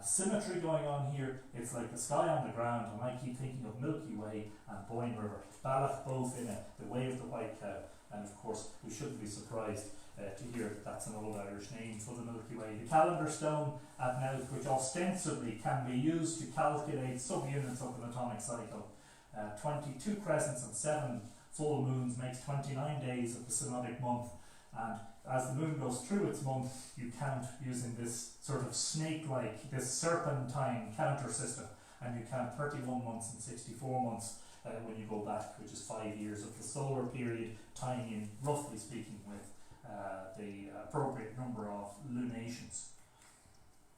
symmetry going on here. It's like the sky on the ground, and I keep thinking of Milky Way and Boyne River. Balach both in the way of the white cow, and of course we shouldn't be surprised to hear that that's an old Irish name for the Milky Way. The calendar stone at Dowth, which ostensibly can be used to calculate subunits of an atomic cycle. 22 crescents and 7 full moons makes 29 days of the synodic month, and as the moon goes through its month, you count using this sort of snake-like, this serpentine counter system, and you count 31 months and 64 months when you go back, which is 5 years of the solar period, tying in, roughly speaking, with the appropriate number of lunations.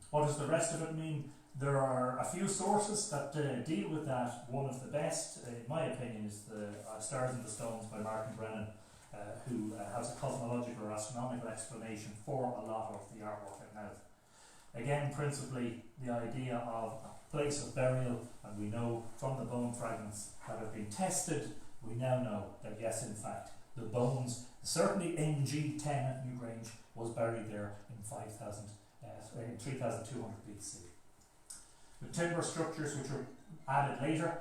What does the rest of it mean? There are a few sources that deal with that. One of the best, in my opinion, is the Stars in the Stones by Martin Brennan, who has a cosmological or astronomical explanation for a lot of the artwork at Dowth. Again, principally the idea of a place of burial, and we know from the bone fragments that have been tested, we now know that yes, in fact, the bones, certainly NG10 at Newgrange, was buried there in 3200 BC. The timber structures which were added later,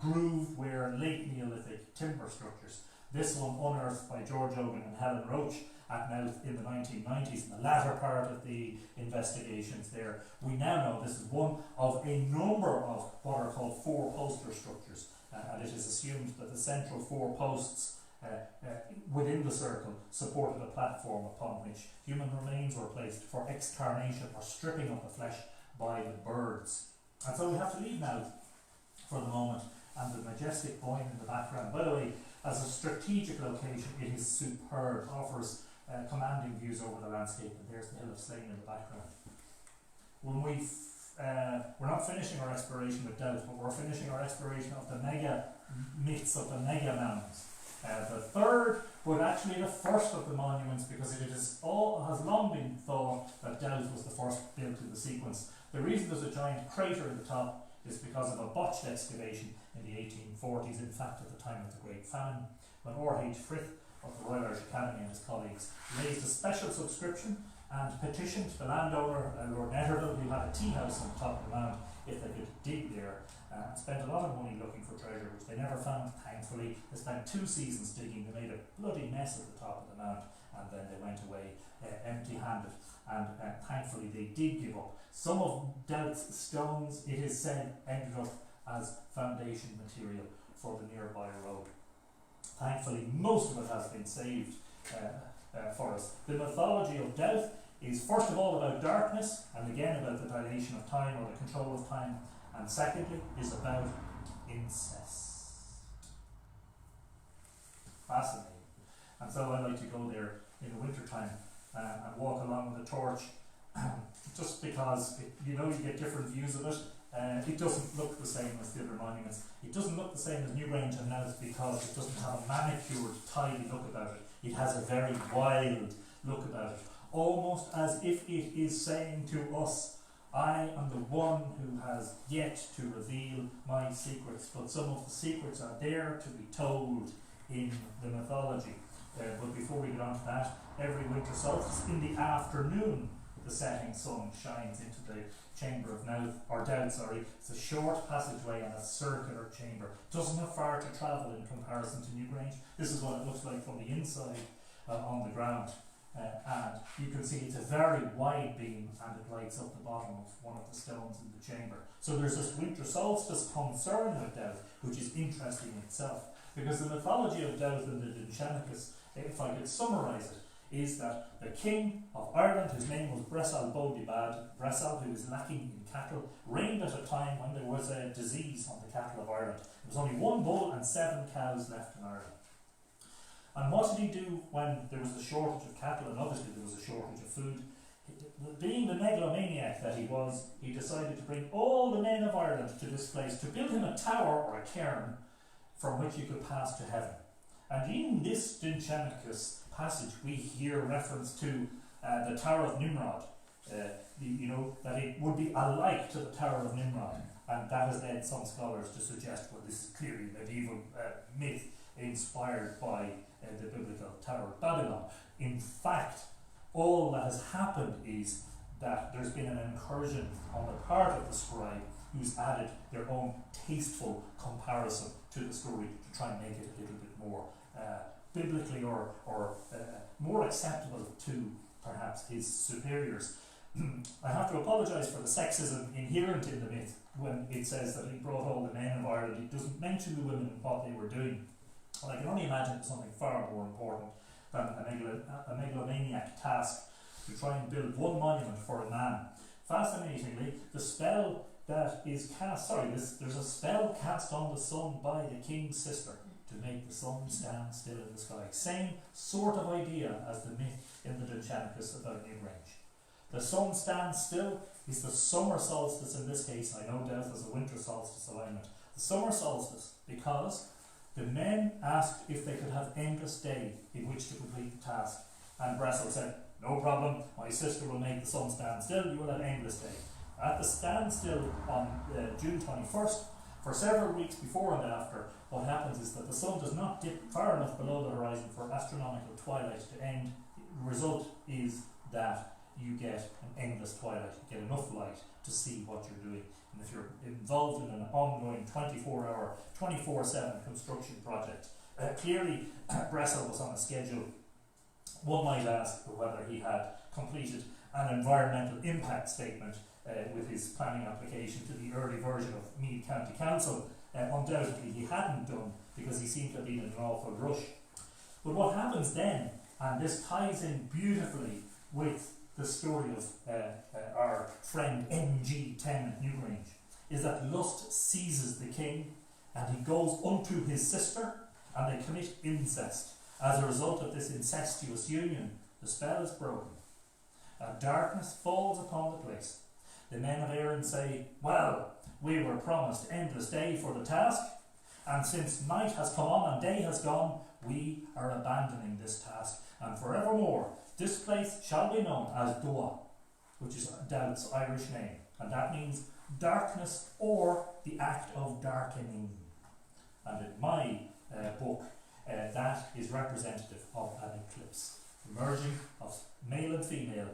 Groove were late Neolithic timber structures. This one unearthed by George Ogan and Helen Roach at Mouth in the 1990s, in the latter part of the investigations there. We now know this is one of a number of what are called four-poster structures, and it is assumed that the central four posts within the circle supported a platform upon which human remains were placed for excarnation or stripping of the flesh by the birds. And so we have to leave now for the moment, and the majestic Boyne in the background. By the way, as a strategic location, it is superb, offers commanding views over the landscape, and there's the Hill of Slane in the background. When we're not finishing our exploration with Dowth, but we're finishing our exploration of the mega-myths, of the mega-mounds. The third, but actually the first of the monuments, because it has long been thought that Dowth was the first built in the sequence. The reason there's a giant crater in the top is because of a botched excavation in the 1840s, in fact at the time of the Great Famine, when R.H. Frith of the Royal Irish Academy and his colleagues raised a special subscription and petitioned the landowner, Lord Netterville, who had a tea house on the top of the mound, if they could dig there, and spent a lot of money looking for treasure, which they never found, thankfully. They spent 2 seasons digging. They made a bloody mess at the top of the mound, and then they went away empty-handed, and thankfully they did give up. Some of Dowth's stones, it is said, ended up as foundation material for the nearby road. Thankfully, most of it has been saved for us. The mythology of Dowth is first of all about darkness, and again about the dilation of time or the control of time, and secondly is about incest. Fascinating. And so I like to go there in the winter time and walk along with a torch, just because you get different views of it. It doesn't look the same as the other monuments. It doesn't look the same as Newgrange and Nowth because it doesn't have a manicured, tidy look about it. It has a very wild look about it, almost as if it is saying to us, I am the one who has yet to reveal my secrets, but some of the secrets are there to be told in the mythology. But before we get on to that, every winter solstice in the afternoon, the setting sun shines into the chamber of Dowth. It's a short passageway and a circular chamber. Doesn't have far to travel in comparison to Newgrange. This is what it looks like from the inside on the ground. And you can see it's a very wide beam, and it lights up the bottom of one of the stones in the chamber. So there's this winter solstice concern with Dowth, which is interesting in itself, because the mythology of Dowth and the Dinshanicus, if I could summarise it, is that the king of Ireland, whose name was Bresal Bodibad, Bresal, who was lacking in cattle, reigned at a time when there was a disease on the cattle of Ireland. There was only 1 bull and 7 cows left in Ireland. And what did he do when there was a shortage of cattle, and obviously there was a shortage of food? Being the megalomaniac that he was, he decided to bring all the men of Ireland to this place to build him a tower or a cairn from which you could pass to heaven. And in this Dinshanicus passage we hear reference to the Tower of Nimrod, that it would be alike to the Tower of Nimrod, and that has led some scholars to suggest, well, this is clearly medieval myth inspired by the biblical Tower of Babylon. In fact, all that has happened is that there's been an incursion on the part of the scribe who's added their own tasteful comparison to the story to try and make it a little bit more biblically or more acceptable to perhaps his superiors. I have to apologise for the sexism inherent in the myth when it says that he brought all the men of Ireland. It doesn't mention the women and what they were doing. Well, I can only imagine something far more important than a megalomaniac task to try and build one monument for a man. Fascinatingly, the spell that is cast, there's a spell cast on the sun by the king's sister to make the sun stand still in the sky. Same sort of idea as the myth in the Dinshanicus about Newgrange. The sun stands still is the summer solstice in this case. I know Dowth has a winter solstice alignment. The summer solstice, because the men asked if they could have endless day in which to complete the task, and Bresal said, no problem, my sister will make the sun stand still, you will have endless day. At the standstill on June 21st, for several weeks before and after, what happens is that the sun does not dip far enough below the horizon for astronomical twilight to end. The result is that you get an endless twilight, you get enough light to see what you're doing. And if you're involved in an ongoing 24-hour, 24/7 construction project, Clearly, Bressel was on a schedule. One might ask whether he had completed an environmental impact statement with his planning application to the early version of Meath County Council. Undoubtedly he hadn't done, because he seemed to have been in an awful rush. But what happens then, and this ties in beautifully with the story of our friend NG10 at Newgrange, is that lust seizes the king and he goes unto his sister and they commit incest. As a result of this incestuous union, the spell is broken and darkness falls upon the place. The men of Erin say, well, we were promised endless day for the task, and since night has come on and day has gone, we are abandoning this task, and forevermore this place shall be known as Dua, which is Dowth's Irish name, and that means darkness or the act of darkening. And in my book, that is representative of an eclipse, the merging of male and female,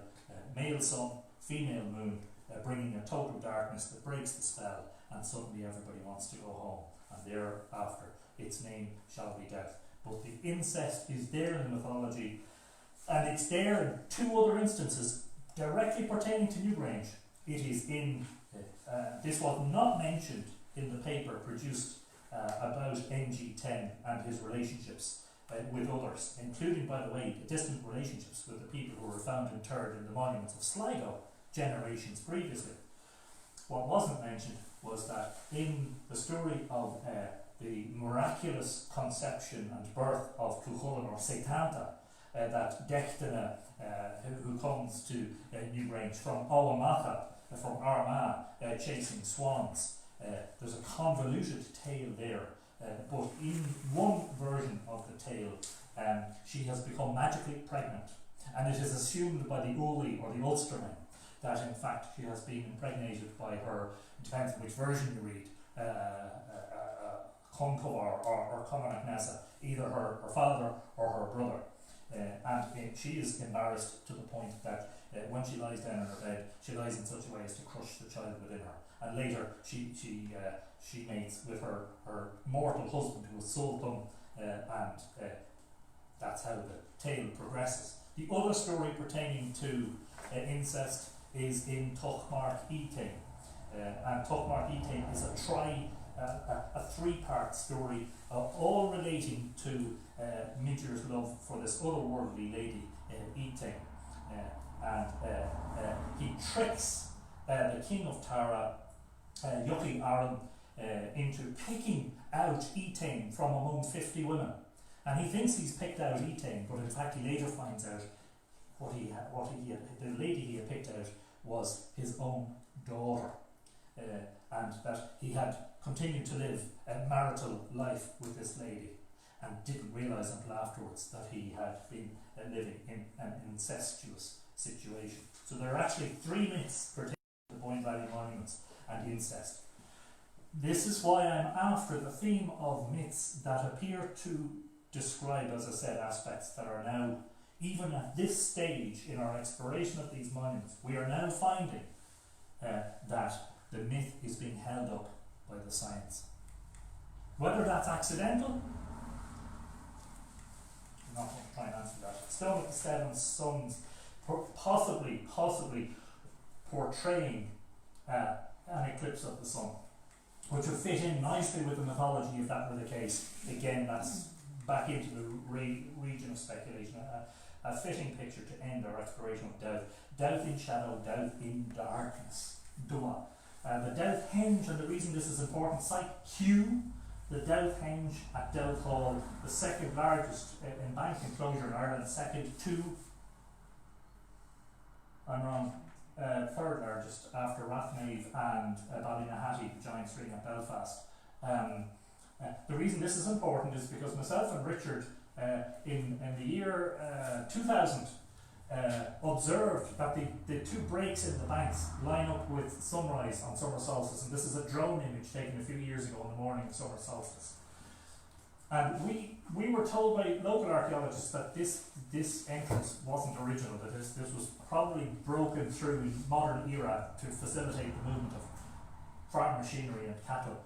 male sun, female moon, bringing a total darkness that breaks the spell, and suddenly everybody wants to go home, and thereafter its name shall be Dowth. But the incest is there in the mythology, and it's there in two other instances directly pertaining to Newgrange. It is in, this was not mentioned in the paper produced about NG10 and his relationships with others, including, by the way, distant relationships with the people who were found interred in the monuments of Sligo generations previously. What wasn't mentioned was that in the story of the miraculous conception and birth of Cuchulainn or Satanta, that Dectana, who comes to Newgrange from Owamacha, from Armagh, chasing swans. There's a convoluted tale there, but in one version of the tale, she has become magically pregnant, and it is assumed by the Uli or the Ulstermen that in fact she has been impregnated by her, it depends on which version you read, Concobar or Conrad Nessa, either her father or her brother. And she is embarrassed to the point that when she lies down in her bed, she lies in such a way as to crush the child within her. And later she mates with her mortal husband, who is Sultan, and that's how the tale progresses. The other story pertaining to incest is in Tuchmark Etain, and Tuchmark Etain is a three-part story, all relating to Midger's love for this otherworldly lady, Etain, and he tricks the king of Tara, Yuki Aran, into picking out Etain from among 50 women, and he thinks he's picked out Etain, but in fact he later finds out the lady he had picked out was his own daughter, and that he had continued to live a marital life with this lady and didn't realise until afterwards that he had been living in an incestuous situation. So there are actually three myths pertaining to the Boyne Valley monuments and incest. This is why I'm after the theme of myths that appear to describe, as I said, aspects that are now, even at this stage in our exploration of these monuments, we are now finding that the myth is being held up by the science. Whether that's accidental, I'm not going to try and answer that. Stone of the Seven Sons possibly portraying an eclipse of the sun, which would fit in nicely with the mythology if that were the case. Again, that's back into the region of speculation. A fitting picture to end our exploration of Dowth. Dowth in shadow, Dowth in darkness. Dua. The Dowth Henge, and the reason this is important, site Q, the Dowth Henge at Dowth Hall, the second largest embanked enclosure in Ireland, second to, I'm wrong, third largest after Rathmave and Ballynahattie, the giant stream at Belfast. The reason this is important is because myself and Richard in the year 2000 observed that the two breaks in the banks line up with sunrise on summer solstice, and this is a drone image taken a few years ago in the morning of summer solstice. And we were told by local archaeologists that this entrance wasn't original, that this was probably broken through in modern era to facilitate the movement of farm machinery and cattle.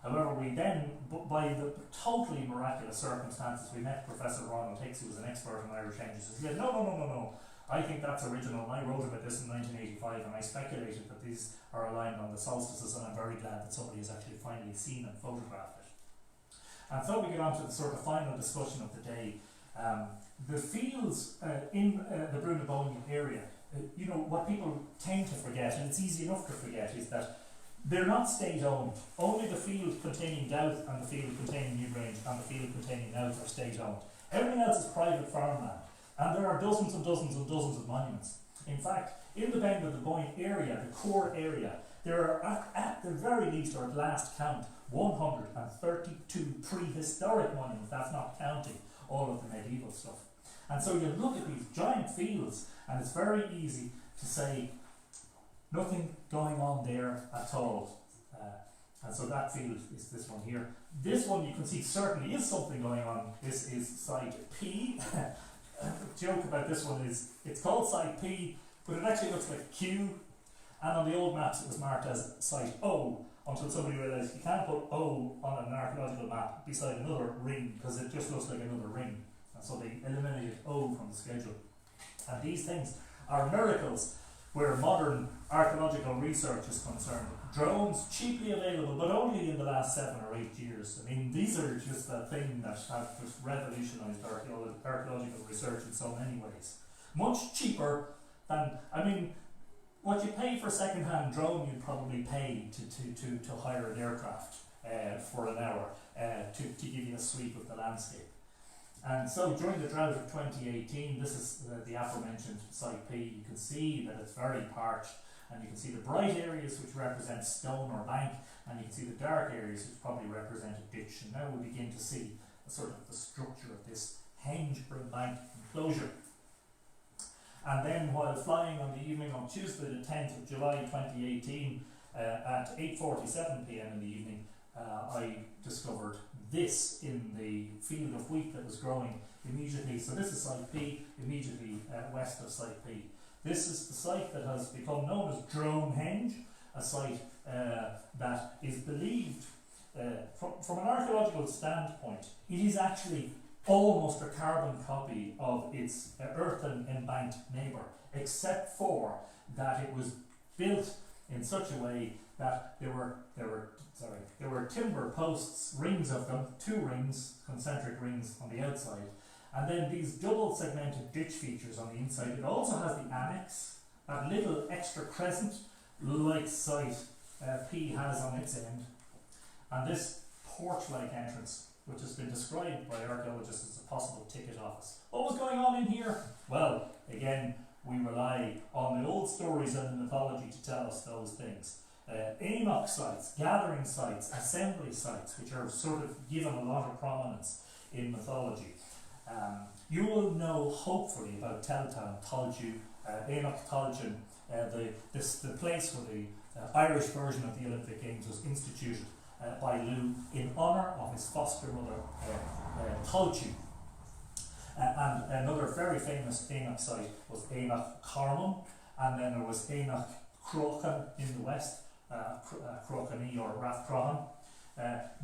However, we then, by the totally miraculous circumstances, we met Professor Ronald Hicks, who was an expert in Irish ages. He said, no, I think that's original, and I wrote about this in 1985, and I speculated that these are aligned on the solstices, and I'm very glad that somebody has actually finally seen and photographed it. And so we get on to the sort of final discussion of the day. The fields in the Boyne area, what people tend to forget, and it's easy enough to forget, is that they're not state owned. Only the field containing Dowth and the field containing Newgrange and the field containing Dowth are state owned. Everything else is private farmland, and there are dozens and dozens and dozens of monuments. In fact, in the Bend of the Boyne area, the core area, there are at the very least, or at last count, 132 prehistoric monuments. That's not counting all of the medieval stuff. And so you look at these giant fields, and it's very easy to say nothing going on there at all. And so that field is this one here. This one you can see certainly is something going on. This is Site P. The joke about this one is it's called Site P, but it actually looks like Q. And on the old maps it was marked as Site O, until somebody realised you can't put O on an archaeological map beside another ring, because it just looks like another ring. And so they eliminated O from the schedule. And these things are miracles where modern archaeological research is concerned. Drones cheaply available, but only in the last 7 or 8 years. I mean, these are just a thing that have just revolutionised archaeological research in so many ways. Much cheaper than, what you pay for a second-hand drone, you'd probably pay to hire an aircraft for an hour to give you a sweep of the landscape. And so during the drought of 2018, this is the aforementioned Site P. You can see that it's very parched, and you can see the bright areas which represent stone or bank, and you can see the dark areas which probably represent a ditch. And now we begin to see sort of the structure of this henge bank enclosure. And then while flying on the evening of Tuesday the 10th of July 2018 at 8:47 p.m. in the evening, I discovered this in the field of wheat that was growing immediately. So this is Site P, immediately west of Site P. This is the site that has become known as Drone Henge, a site that is believed, from an archaeological standpoint, it is actually almost a carbon copy of its earthen embanked neighbour, except for that it was built in such a way that there were timber posts, rings of them, 2 rings, concentric rings on the outside, and then these double segmented ditch features on the inside. It also has the annex, that little extra crescent like Site P has on its end, and this porch-like entrance, which has been described by archaeologists as a possible ticket office. What was going on in here? Well, again, we rely on the old stories and the mythology to tell us those things. Enoch sites, gathering sites, assembly sites, which are sort of given a lot of prominence in mythology. You will know, hopefully, about Teltown, Tolju, Enoch Toljan, the place where the Irish version of the Olympic Games was instituted by Lugh in honour of his foster mother, Tolju. And another very famous Enoch site was Enoch Carmum, and then there was Enoch Crochan in the west, Crochany or Rathcrohan.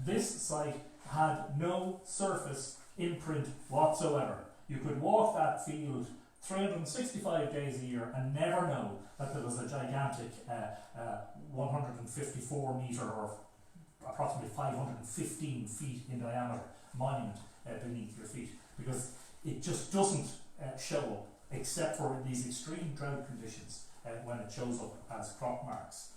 This site had no surface imprint whatsoever. You could walk that field 365 days a year and never know that there was a gigantic 154 metre or approximately 515 feet in diameter monument beneath your feet, because it just doesn't show up except for in these extreme drought conditions when it shows up as crop marks.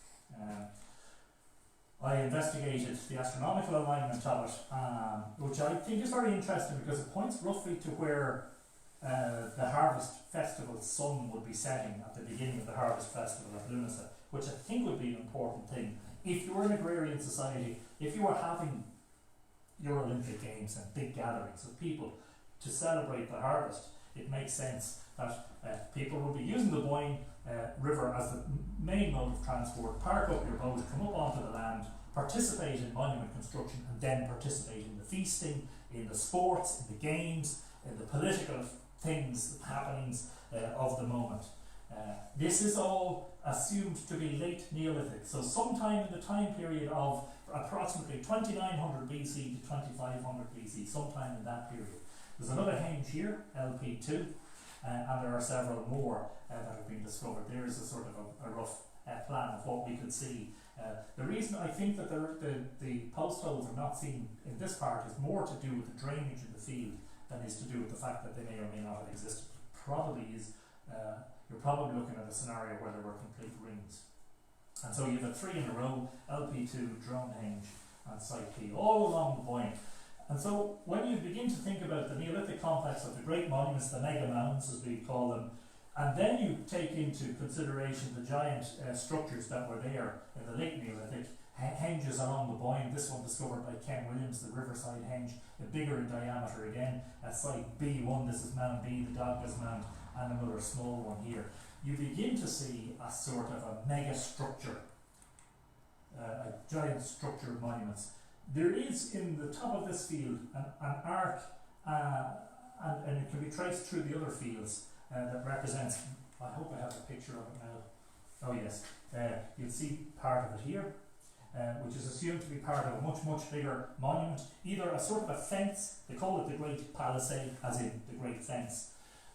I investigated the astronomical alignment of it, which I think is very interesting because it points roughly to where the Harvest Festival sun would be setting at the beginning of the Harvest Festival at Lunasa, which I think would be an important thing. If you were an agrarian society, if you were having your Olympic Games and big gatherings of people to celebrate the harvest, it makes sense that people will be using the Boyne river as the main mode of transport, park up your boat, come up onto the land, participate in monument construction, and then participate in the feasting, in the sports, in the games, in the political things, happenings of the moment. This is all assumed to be late Neolithic, so sometime in the time period of approximately 2900 BC to 2500 BC, sometime in that period. There's another henge here, LP2, and there are several more that have been discovered. There is a sort of a rough plan of what we could see. The reason I think that the post holes are not seen in this part is more to do with the drainage in the field than is to do with the fact that they may or may not have existed. Probably is, you're probably looking at a scenario where there were complete rings. And so you have a 3 in a row, LP2, Dronehenge and Site P, all along the Boyne. And so when you begin to think about the Neolithic complex of the great monuments, the mega mounds as we call them, and then you take into consideration the giant structures that were there in the late Neolithic, henges along the Boyne, this one discovered by Ken Williams, the Riverside Henge, bigger in diameter again, at site B1, this is Mound B, the Dogda's Mound, and another small one here. You begin to see a sort of a mega structure, a giant structure of monuments. There is in the top of this field an arc, and it can be traced through the other fields that represents, I hope I have a picture of it now. Oh yes, you'll see part of it here, which is assumed to be part of a much, much bigger monument, either a sort of a fence, they call it the Great Palisade, as in the Great Fence.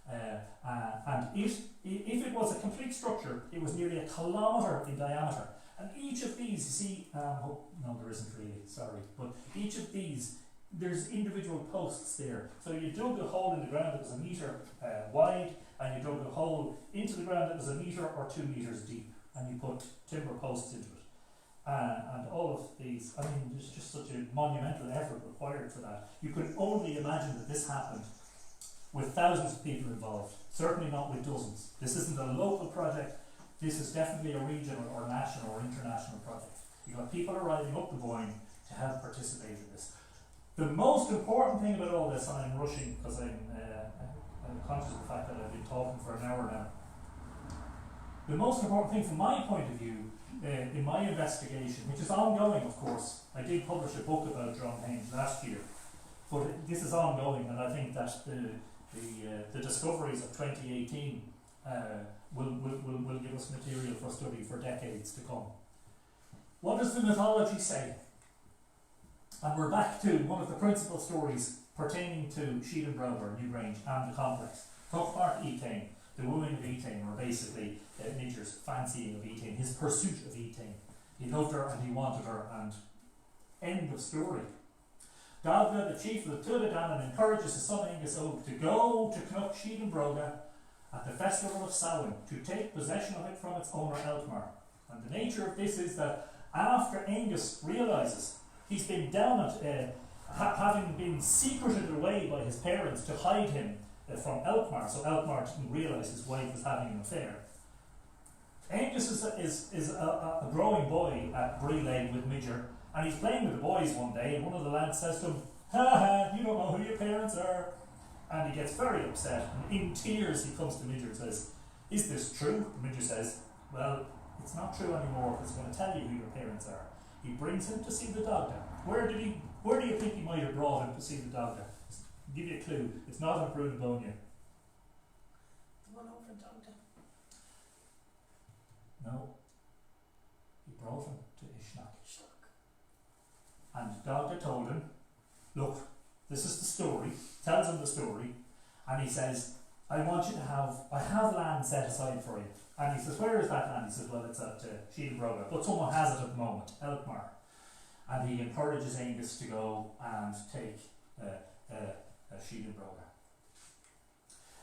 And if it was a complete structure, it was nearly 1 kilometre in diameter. And each of these, you see, no there isn't really, sorry, but each of these, there's individual posts there. So you dug a hole in the ground that was 1 metre wide, and you dug a hole into the ground that was 1 metre or 2 metres deep, and you put timber posts into it. And all of these, I mean, there's just such a monumental effort required for that. You could only imagine that this happened with thousands of people involved, certainly not with dozens. This isn't a local project, this is definitely a regional or national or international project. You've got people arriving up the Boyne to help participate in this. The most important thing about all this, and I'm rushing because I'm conscious of the fact that I've been talking for an hour now. The most important thing from my point of view, in my investigation, which is ongoing of course, I did publish a book about Dronehenge last year, but this is ongoing, and I think that the discoveries of 2018 will give us material for study for decades to come. What does the mythology say? And we're back to one of the principal stories pertaining to Sheedenbrough, Newgrange and the complex. Tuchmart Etain, the wooing of Etain, or basically Midger's fancying of Etain, his pursuit of Etain. He loved her and he wanted her, and end of story. Dagda, the chief of the Tuatha Danann, encourages his son Angus Og to go to Cnoc Sheedenbroga at the festival of Samhain to take possession of it from its owner Eltmar. And the nature of this is that after Angus realises he's been down at, having been secreted away by his parents to hide him from Eltmar, so Eltmar didn't realise his wife was having an affair. Angus is a growing boy at Bree with Midger, and he's playing with the boys one day, and one of the lads says to him, "Ha ha, you don't know who your parents are." And he gets very upset, and in tears he comes to Midger and says, "Is this true?" Midger says, "Well, it's not true anymore, because I'm going to tell you who your parents are." He brings him to see the Dagda. Where do you think he might have brought him to see the Dagda? I'll give you a clue. It's not in Brune Bonia. The one over Dagda. No. He brought him to Uisneach. And Dagda told him, "Look, this is the story," tells him the story, and he says, I have land set aside for you. And he says, "Where is that land?" He says, "Well, it's at Sheedenbroga, but someone has it at the moment, Eltmar." And he encourages Angus to go and take Sheedenbroga.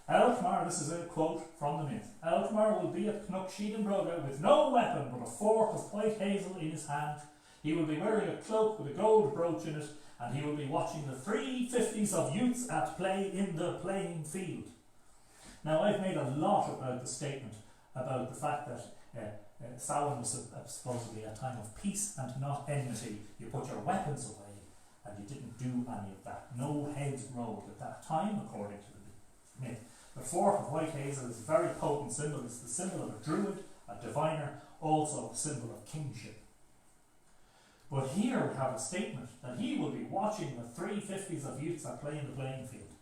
Eltmar, this is a quote from the myth, "Eltmar will be at Cnoc Sheedenbroga with no weapon but a fork of white hazel in his hand. He will be wearing a cloak with a gold brooch in it, and he will be watching the 350s of youths at play in the playing field." Now, I've made a lot about the statement about the fact that Samhain was supposedly a time of peace and not enmity. You put your weapons away, and you didn't do any of that. No heads rolled at that time, according to the myth. The fork of white hazel is a very potent symbol. It's the symbol of a druid, a diviner, also a symbol of kingship. But here we have a statement that he will be watching the 350s of youths at play in the playing field.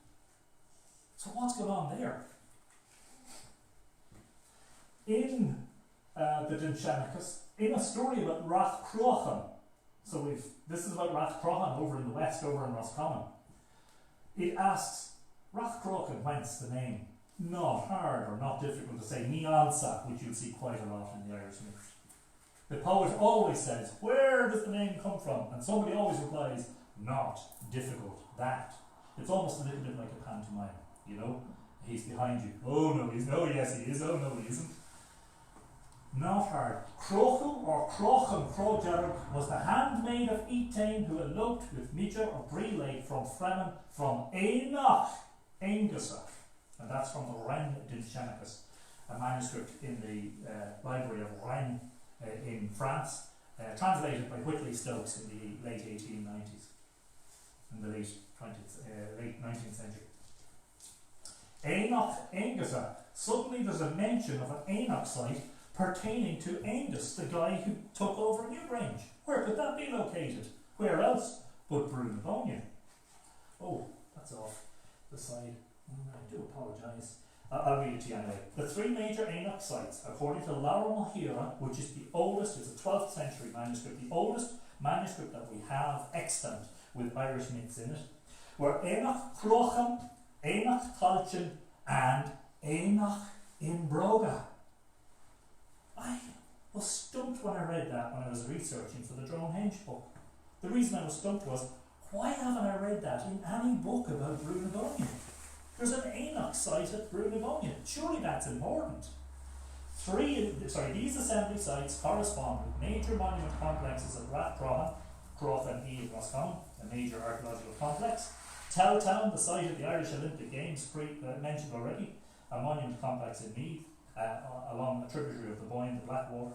So what's going on there? In the Dinshanachus, in a story about Rath Cruachan, So this is about Rathcrohan over in the west, over in Roscommon. It asks, Rathcrohan, whence the name? Not hard or not difficult to say. Niansa, which you'll see quite a lot in the Irish myths. The poet always says, where does the name come from? And somebody always replies, not difficult, that. It's almost a little bit like a pantomime, you know? He's behind you. Oh no, he's no, yes he is. Oh no, he isn't. Not hard. Crochel or Crochan Crojarug was the handmaid of Etain who eloped with Midger of Brelake from Fremen from Einoch Eingusa. And that's from the Rennes Dilation, a manuscript in the library of Rennes in France, translated by Whitley Stokes in the late 1890s, in the late 19th century. Einoch Eingusa. Suddenly there's a mention of an Einoch site pertaining to Angus, the guy who took over Newgrange. Where could that be located? Where else but Boinne? Oh, that's off the side. I do apologise. I'll read it to you anyway. The three major Einoch sites, according to Laura Mohira, which is the oldest, it's a 12th century manuscript, the oldest manuscript that we have extant with Irish myths in it, were Einoch Crochan, Einoch Talchin, and Einoch Imbroga. I was stumped when I read that when I was researching for the Dronehenge book. The reason I was stumped was, why haven't I read that in any book about Boyne? There's an Einoch site at Boyne. Surely that's important. These assembly sites correspond with major monument complexes at Rathcrohan, Crothan and Roscommon, a major archaeological complex. Towtown, the site of the Irish Olympic Games, mentioned already, a monument complex in Meath, along a tributary of the Boyne, the Blackwater,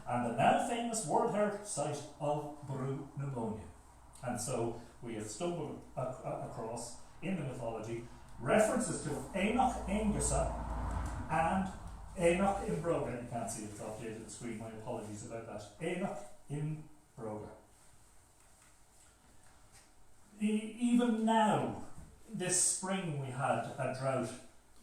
and the now famous world heritage site of Boyne. And so we have stumbled across, in the mythology, references to Einoch Eingusa and Einoch Imbroga. You can't see it, it's updated the screen, my apologies about that. Einoch Imbroga. Even now, this spring we had a drought,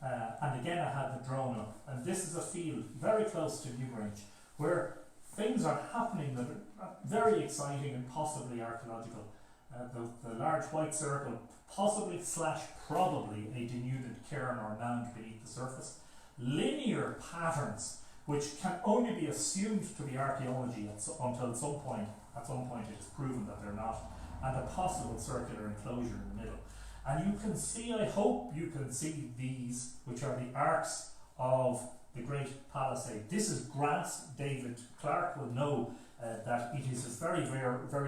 and again I had the drone up, and this is a field very close to Newgrange where things are happening that are very exciting and possibly archaeological. The large white circle, possibly / probably a denuded cairn or mound beneath the surface. Linear patterns which can only be assumed to be archaeology until at some point it is proven that they're not, and a possible circular enclosure in the middle. And you can see, I hope you can see these, which are the arcs of the Great Palisade. This is grass. David Clarke will know that it is a very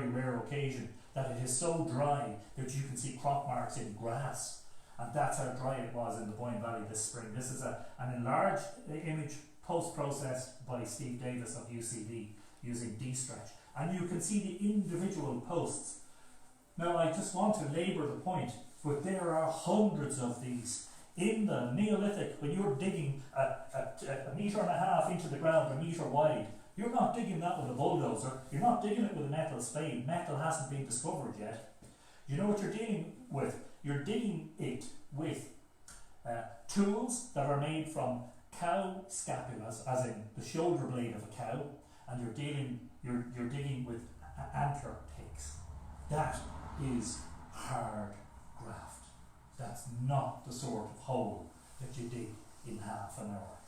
rare occasion that it is so dry that you can see crop marks in grass. And that's how dry it was in the Boyne Valley this spring. This is an enlarged image post-processed by Steve Davis of UCD using D-stretch. And you can see the individual posts. Now I just want to labour the point, but there are hundreds of these. In the Neolithic, when you're digging a metre and a half into the ground, a metre wide, you're not digging that with a bulldozer, you're not digging it with a metal spade. Metal hasn't been discovered yet. You know what you're dealing with? You're digging it with tools that are made from cow scapulas, as in the shoulder blade of a cow, and you're digging with antler picks. That is hard graft. That's not the sort of hole that you dig in half an hour.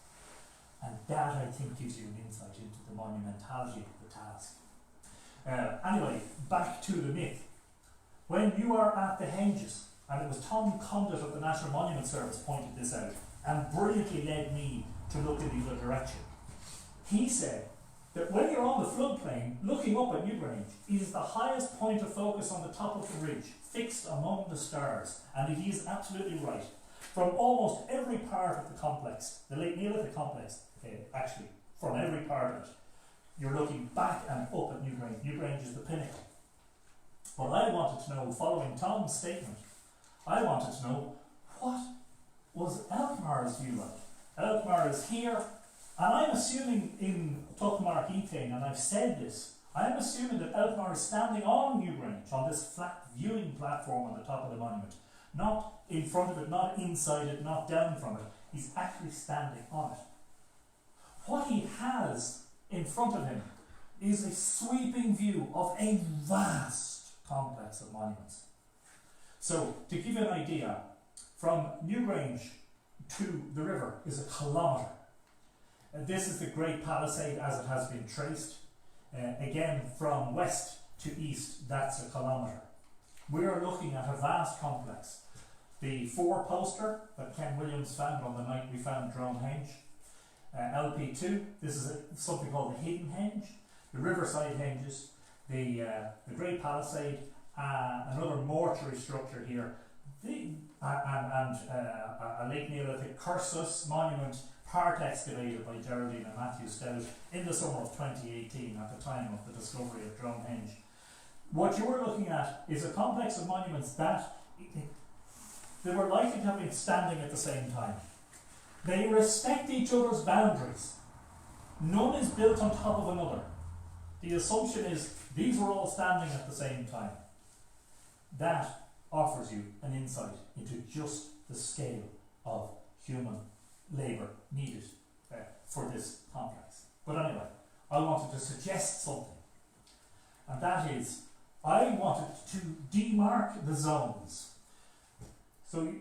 And that, I think, gives you an insight into the monumentality of the task. Anyway, back to the myth. When you are at the henges, and it was Tom Condit of the National Monument Service pointed this out, and brilliantly led me to look in the other direction. He said that when you're on the floodplain, looking up at Newgrange, it is the highest point of focus on the top of the ridge, fixed among the stars, and it is absolutely right. From almost every part of the complex, the late Neolithic complex, actually, from every part of it, you're looking back and up at Newgrange. Newgrange is the pinnacle. But I wanted to know, following Tom's statement, I wanted to know, what was Elkmar's view like? Elkmar is here, and I'm assuming in Tuchmark Etain, and I've said this, I'm assuming that Elkmar is standing on Newgrange, on this flat viewing platform on the top of the monument. Not in front of it, not inside it, not down from it. He's actually standing on it. What he has in front of him is a sweeping view of a vast complex of monuments. So, to give you an idea, from Newgrange to the river is a kilometre. This is the Great Palisade as it has been traced. Again, from west to east, that's a kilometre. We are looking at a vast complex. The four-poster that Ken Williams found on the night we found Dronehenge, LP2, this is something called the Hidden Henge, the Riverside Henges, the Great Palisade, another mortuary structure here, and a late Neolithic cursus monument, part excavated by Geraldine and Matthew Stout in the summer of 2018 at the time of the discovery of Dronehenge. What you're looking at is a complex of monuments that they were likely to have been standing at the same time. They respect each other's boundaries. None is built on top of another. The assumption is these were all standing at the same time. That offers you an insight into just the scale of human labour needed for this complex. But anyway, I wanted to suggest something, and that is I wanted to demark the zones. So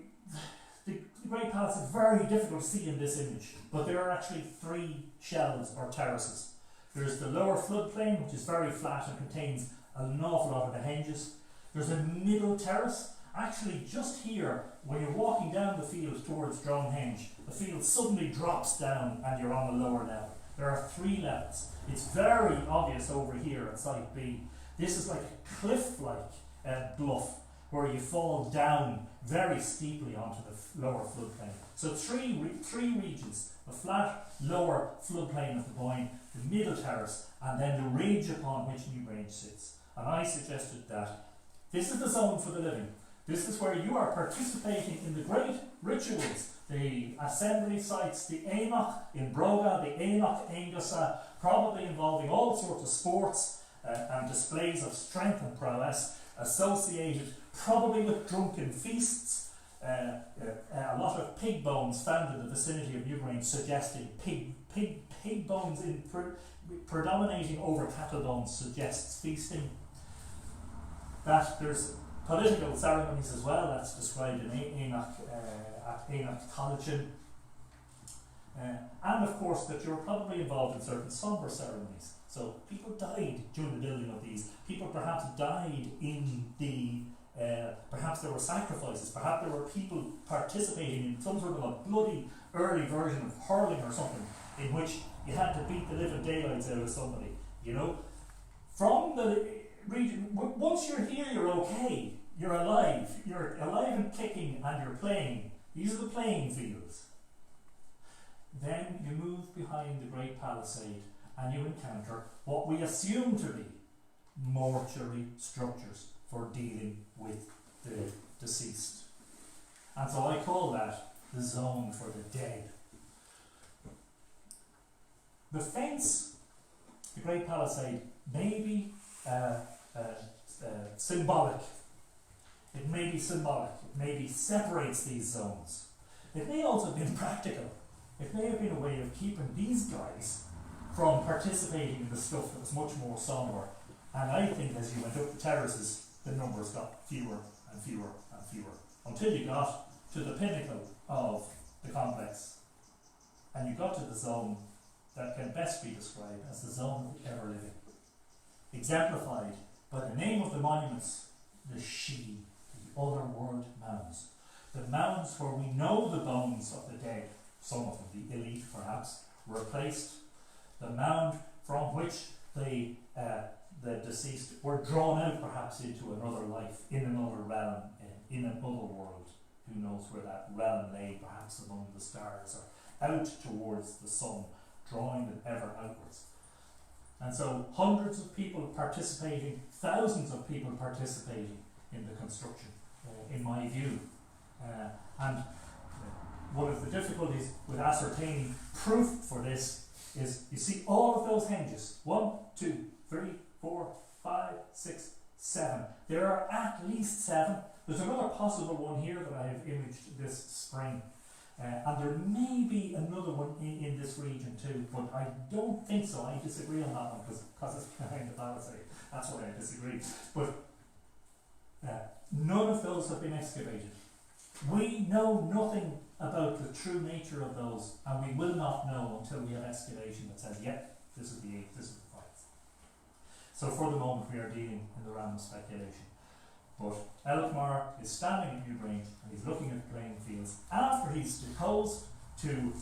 the Great Palace is very difficult to see in this image, but there are actually three shelves or terraces. There's the lower floodplain, which is very flat and contains an awful lot of the henges. There's a middle terrace. Actually, just here, when you're walking down the field towards Dronehenge, the field suddenly drops down and you're on the lower level. There are three levels. It's very obvious over here at Site B. This is like a cliff-like bluff where you fall down very steeply onto the lower floodplain. So three regions: the flat lower floodplain of the Boyne, the middle terrace, and then the ridge upon which Newgrange sits. And I suggested that this is the zone for the living. This is where you are participating in the great rituals, the assembly sites, the Éineach in Broga, the Éineach Éingasa, probably involving all sorts of sports and displays of strength and prowess, associated probably with drunken feasts. A lot of pig bones found in the vicinity of Newgrange suggesting pig bones predominating over cattle bones suggests feasting. That there's political ceremonies as well, that's described in Éineach, at Éineach College. And of course that you're probably involved in certain sombre ceremonies. So people died during the building of these. People perhaps died in the, perhaps there were sacrifices, perhaps there were people participating in some sort of a bloody early version of hurling or something, in which you had to beat the living daylights out of somebody, you know. From the region, once you're here, you're okay. You're alive and kicking, and you're playing. These are the playing fields. Then you move behind the Great Palisade and you encounter what we assume to be mortuary structures for dealing with the deceased. And so I call that the zone for the dead. The fence, the Great Palisade, may be symbolic. It may be symbolic. It maybe separates these zones. It may also have been practical. It may have been a way of keeping these guys from participating in the stuff that was much more sombre. And I think as you went up the terraces, the numbers got fewer and fewer and fewer, until you got to the pinnacle of the complex. And you got to the zone that can best be described as the zone of the ever-living, exemplified by the name of the monuments, the She, the other-world mounds. The mounds where we know the bones of the dead, some of them, the elite perhaps, were placed. The mound from which the deceased were drawn out perhaps into another life, in another realm, in another world. Who knows where that realm lay, perhaps among the stars, or out towards the sun, drawing them ever outwards. And so hundreds of people participating, thousands of people participating in the construction, in my view. And one of the difficulties with ascertaining proof for this is you see all of those henges. 1, 2, 3, 4, 5, 6, 7. There are at least 7. There's another possible one here that I have imaged this spring. And there may be another one in this region too, but I don't think so. I disagree on that one because it's behind the palisade. That's why I disagree. But none of those have been excavated. We know nothing about the true nature of those, and we will not know until we have excavation that says, yep, this is the files. So for the moment we are dealing in the realm of speculation. But Elkmar is standing at Newgrange and he's looking at the playing fields after he's deposed to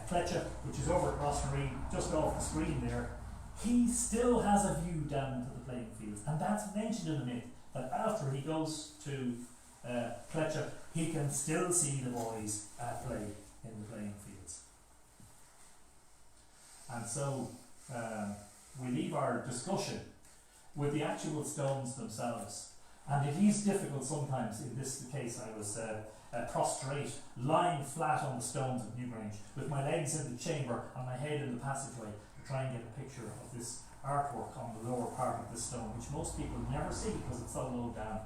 Cletcha, which is over across the Ree, just off the screen there. He still has a view down into the playing fields, and that's mentioned in the myth, that after he goes to Cletcha, he can still see the boys at play in the playing fields. And so we leave our discussion with the actual stones themselves. And it is difficult sometimes. In this case, I was prostrate, lying flat on the stones of Newgrange, with my legs in the chamber and my head in the passageway, to try and get a picture of this artwork on the lower part of the stone, which most people never see because it's so low down.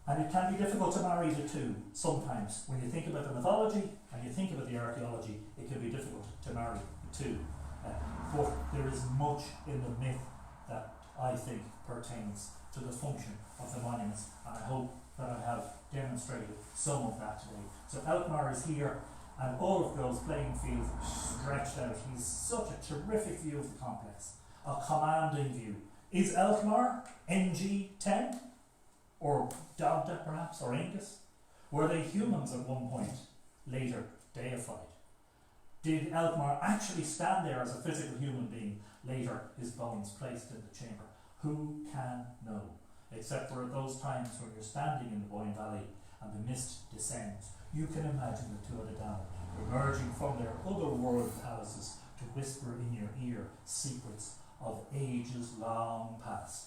And it can be difficult to marry the two sometimes. When you think about the mythology and you think about the archaeology, it can be difficult to marry the two. But there is much in the myth that I think pertains to the function of the monuments, and I hope that I have demonstrated some of that today. So Elkmar is here, and all of those playing fields stretched out. He's such a terrific view of the complex, a commanding view. Is Elkmar NG10? Or Dagda perhaps, or Incest? Were they humans at one point, later deified? Did Elkmar actually stand there as a physical human being, later his bones placed in the chamber? Who can know? Except for at those times when you're standing in the Boyne Valley and the mist descends, you can imagine the Tuatha Dé Danann emerging from their otherworld palaces to whisper in your ear secrets of ages long past.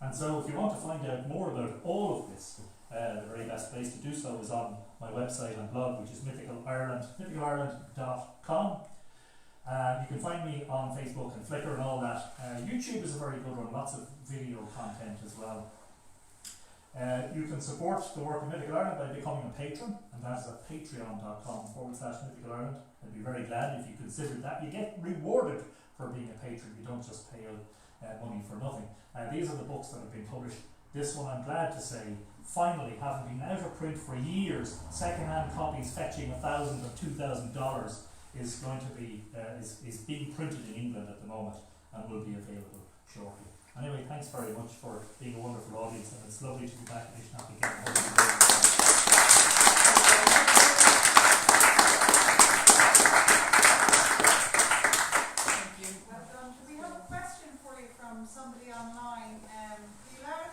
And so if you want to find out more about all of this, the very best place to do so is on my website and blog, which is Mythical Ireland, mythicalireland.com. You can find me on Facebook and Flickr and all that. YouTube is a very good one, lots of video content as well. You can support the work of Mythical Ireland by becoming a patron, and that's at patreon.com/Mythical Ireland. I'd be very glad if you considered that. You get rewarded for being a patron, you don't just pay money for nothing. These are the books that have been published. This one, I'm glad to say, finally, having been out of print for years, second-hand copies fetching $1,000 and $2,000, is going to be is being printed in England at the moment and will be available shortly. Anyway, thanks very much for being a wonderful audience, and it's lovely to be back at Uisneach again. Somebody online, Pilar,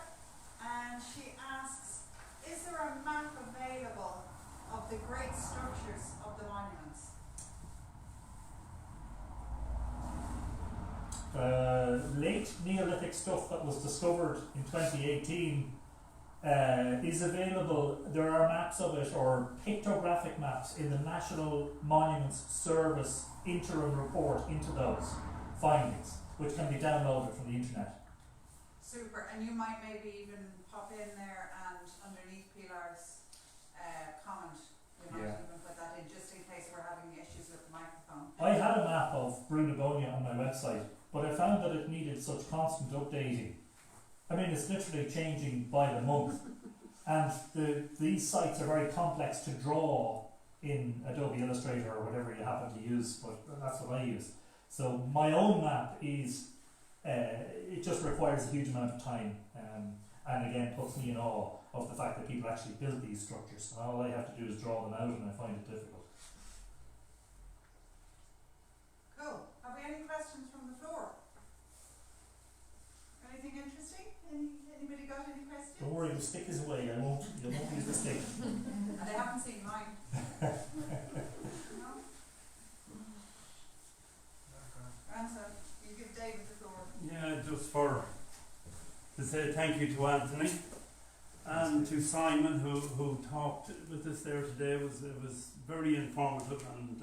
and she asks, is there a map available of the great structures of the monuments? Late Neolithic stuff that was discovered in 2018 is available. There are maps of it, or pictographic maps, in the National Monuments Service interim report into those findings, which can be downloaded from the internet. Super, and you might maybe even pop in there and underneath Pilar's comment, you might even put that in just in case we're having issues with the microphone. I had a map of Boinne on my website, but I found that it needed such constant updating. I mean, it's literally changing by the month, and these sites are very complex to draw in Adobe Illustrator or whatever you happen to use, but that's what I use. So my own map is, it just requires a huge amount of time, and again puts me in awe of the fact that people actually build these structures, and all I have to do is draw them out, and I find it difficult. Cool. Have we any questions from the floor? Anything interesting? Anybody got any questions? Don't worry, the stick is away, you won't use the stick. And I haven't seen mine. No? Answer. You give David the floor. Yeah, just to say thank you to Anthony and to Simon who talked with us there today. It was very informative, and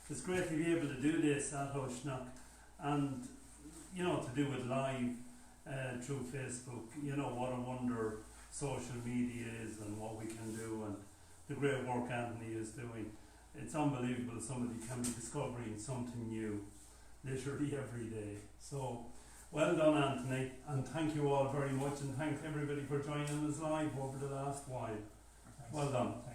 it's great to be able to do this at Uisneach, and to do it live through Facebook. What a wonder social media is and what we can do, and the great work Anthony is doing. It's unbelievable somebody can be discovering something new literally every day. So well done, Anthony, and thank you all very much, and thank everybody for joining us live over the last while. Thanks. Well done. Thanks.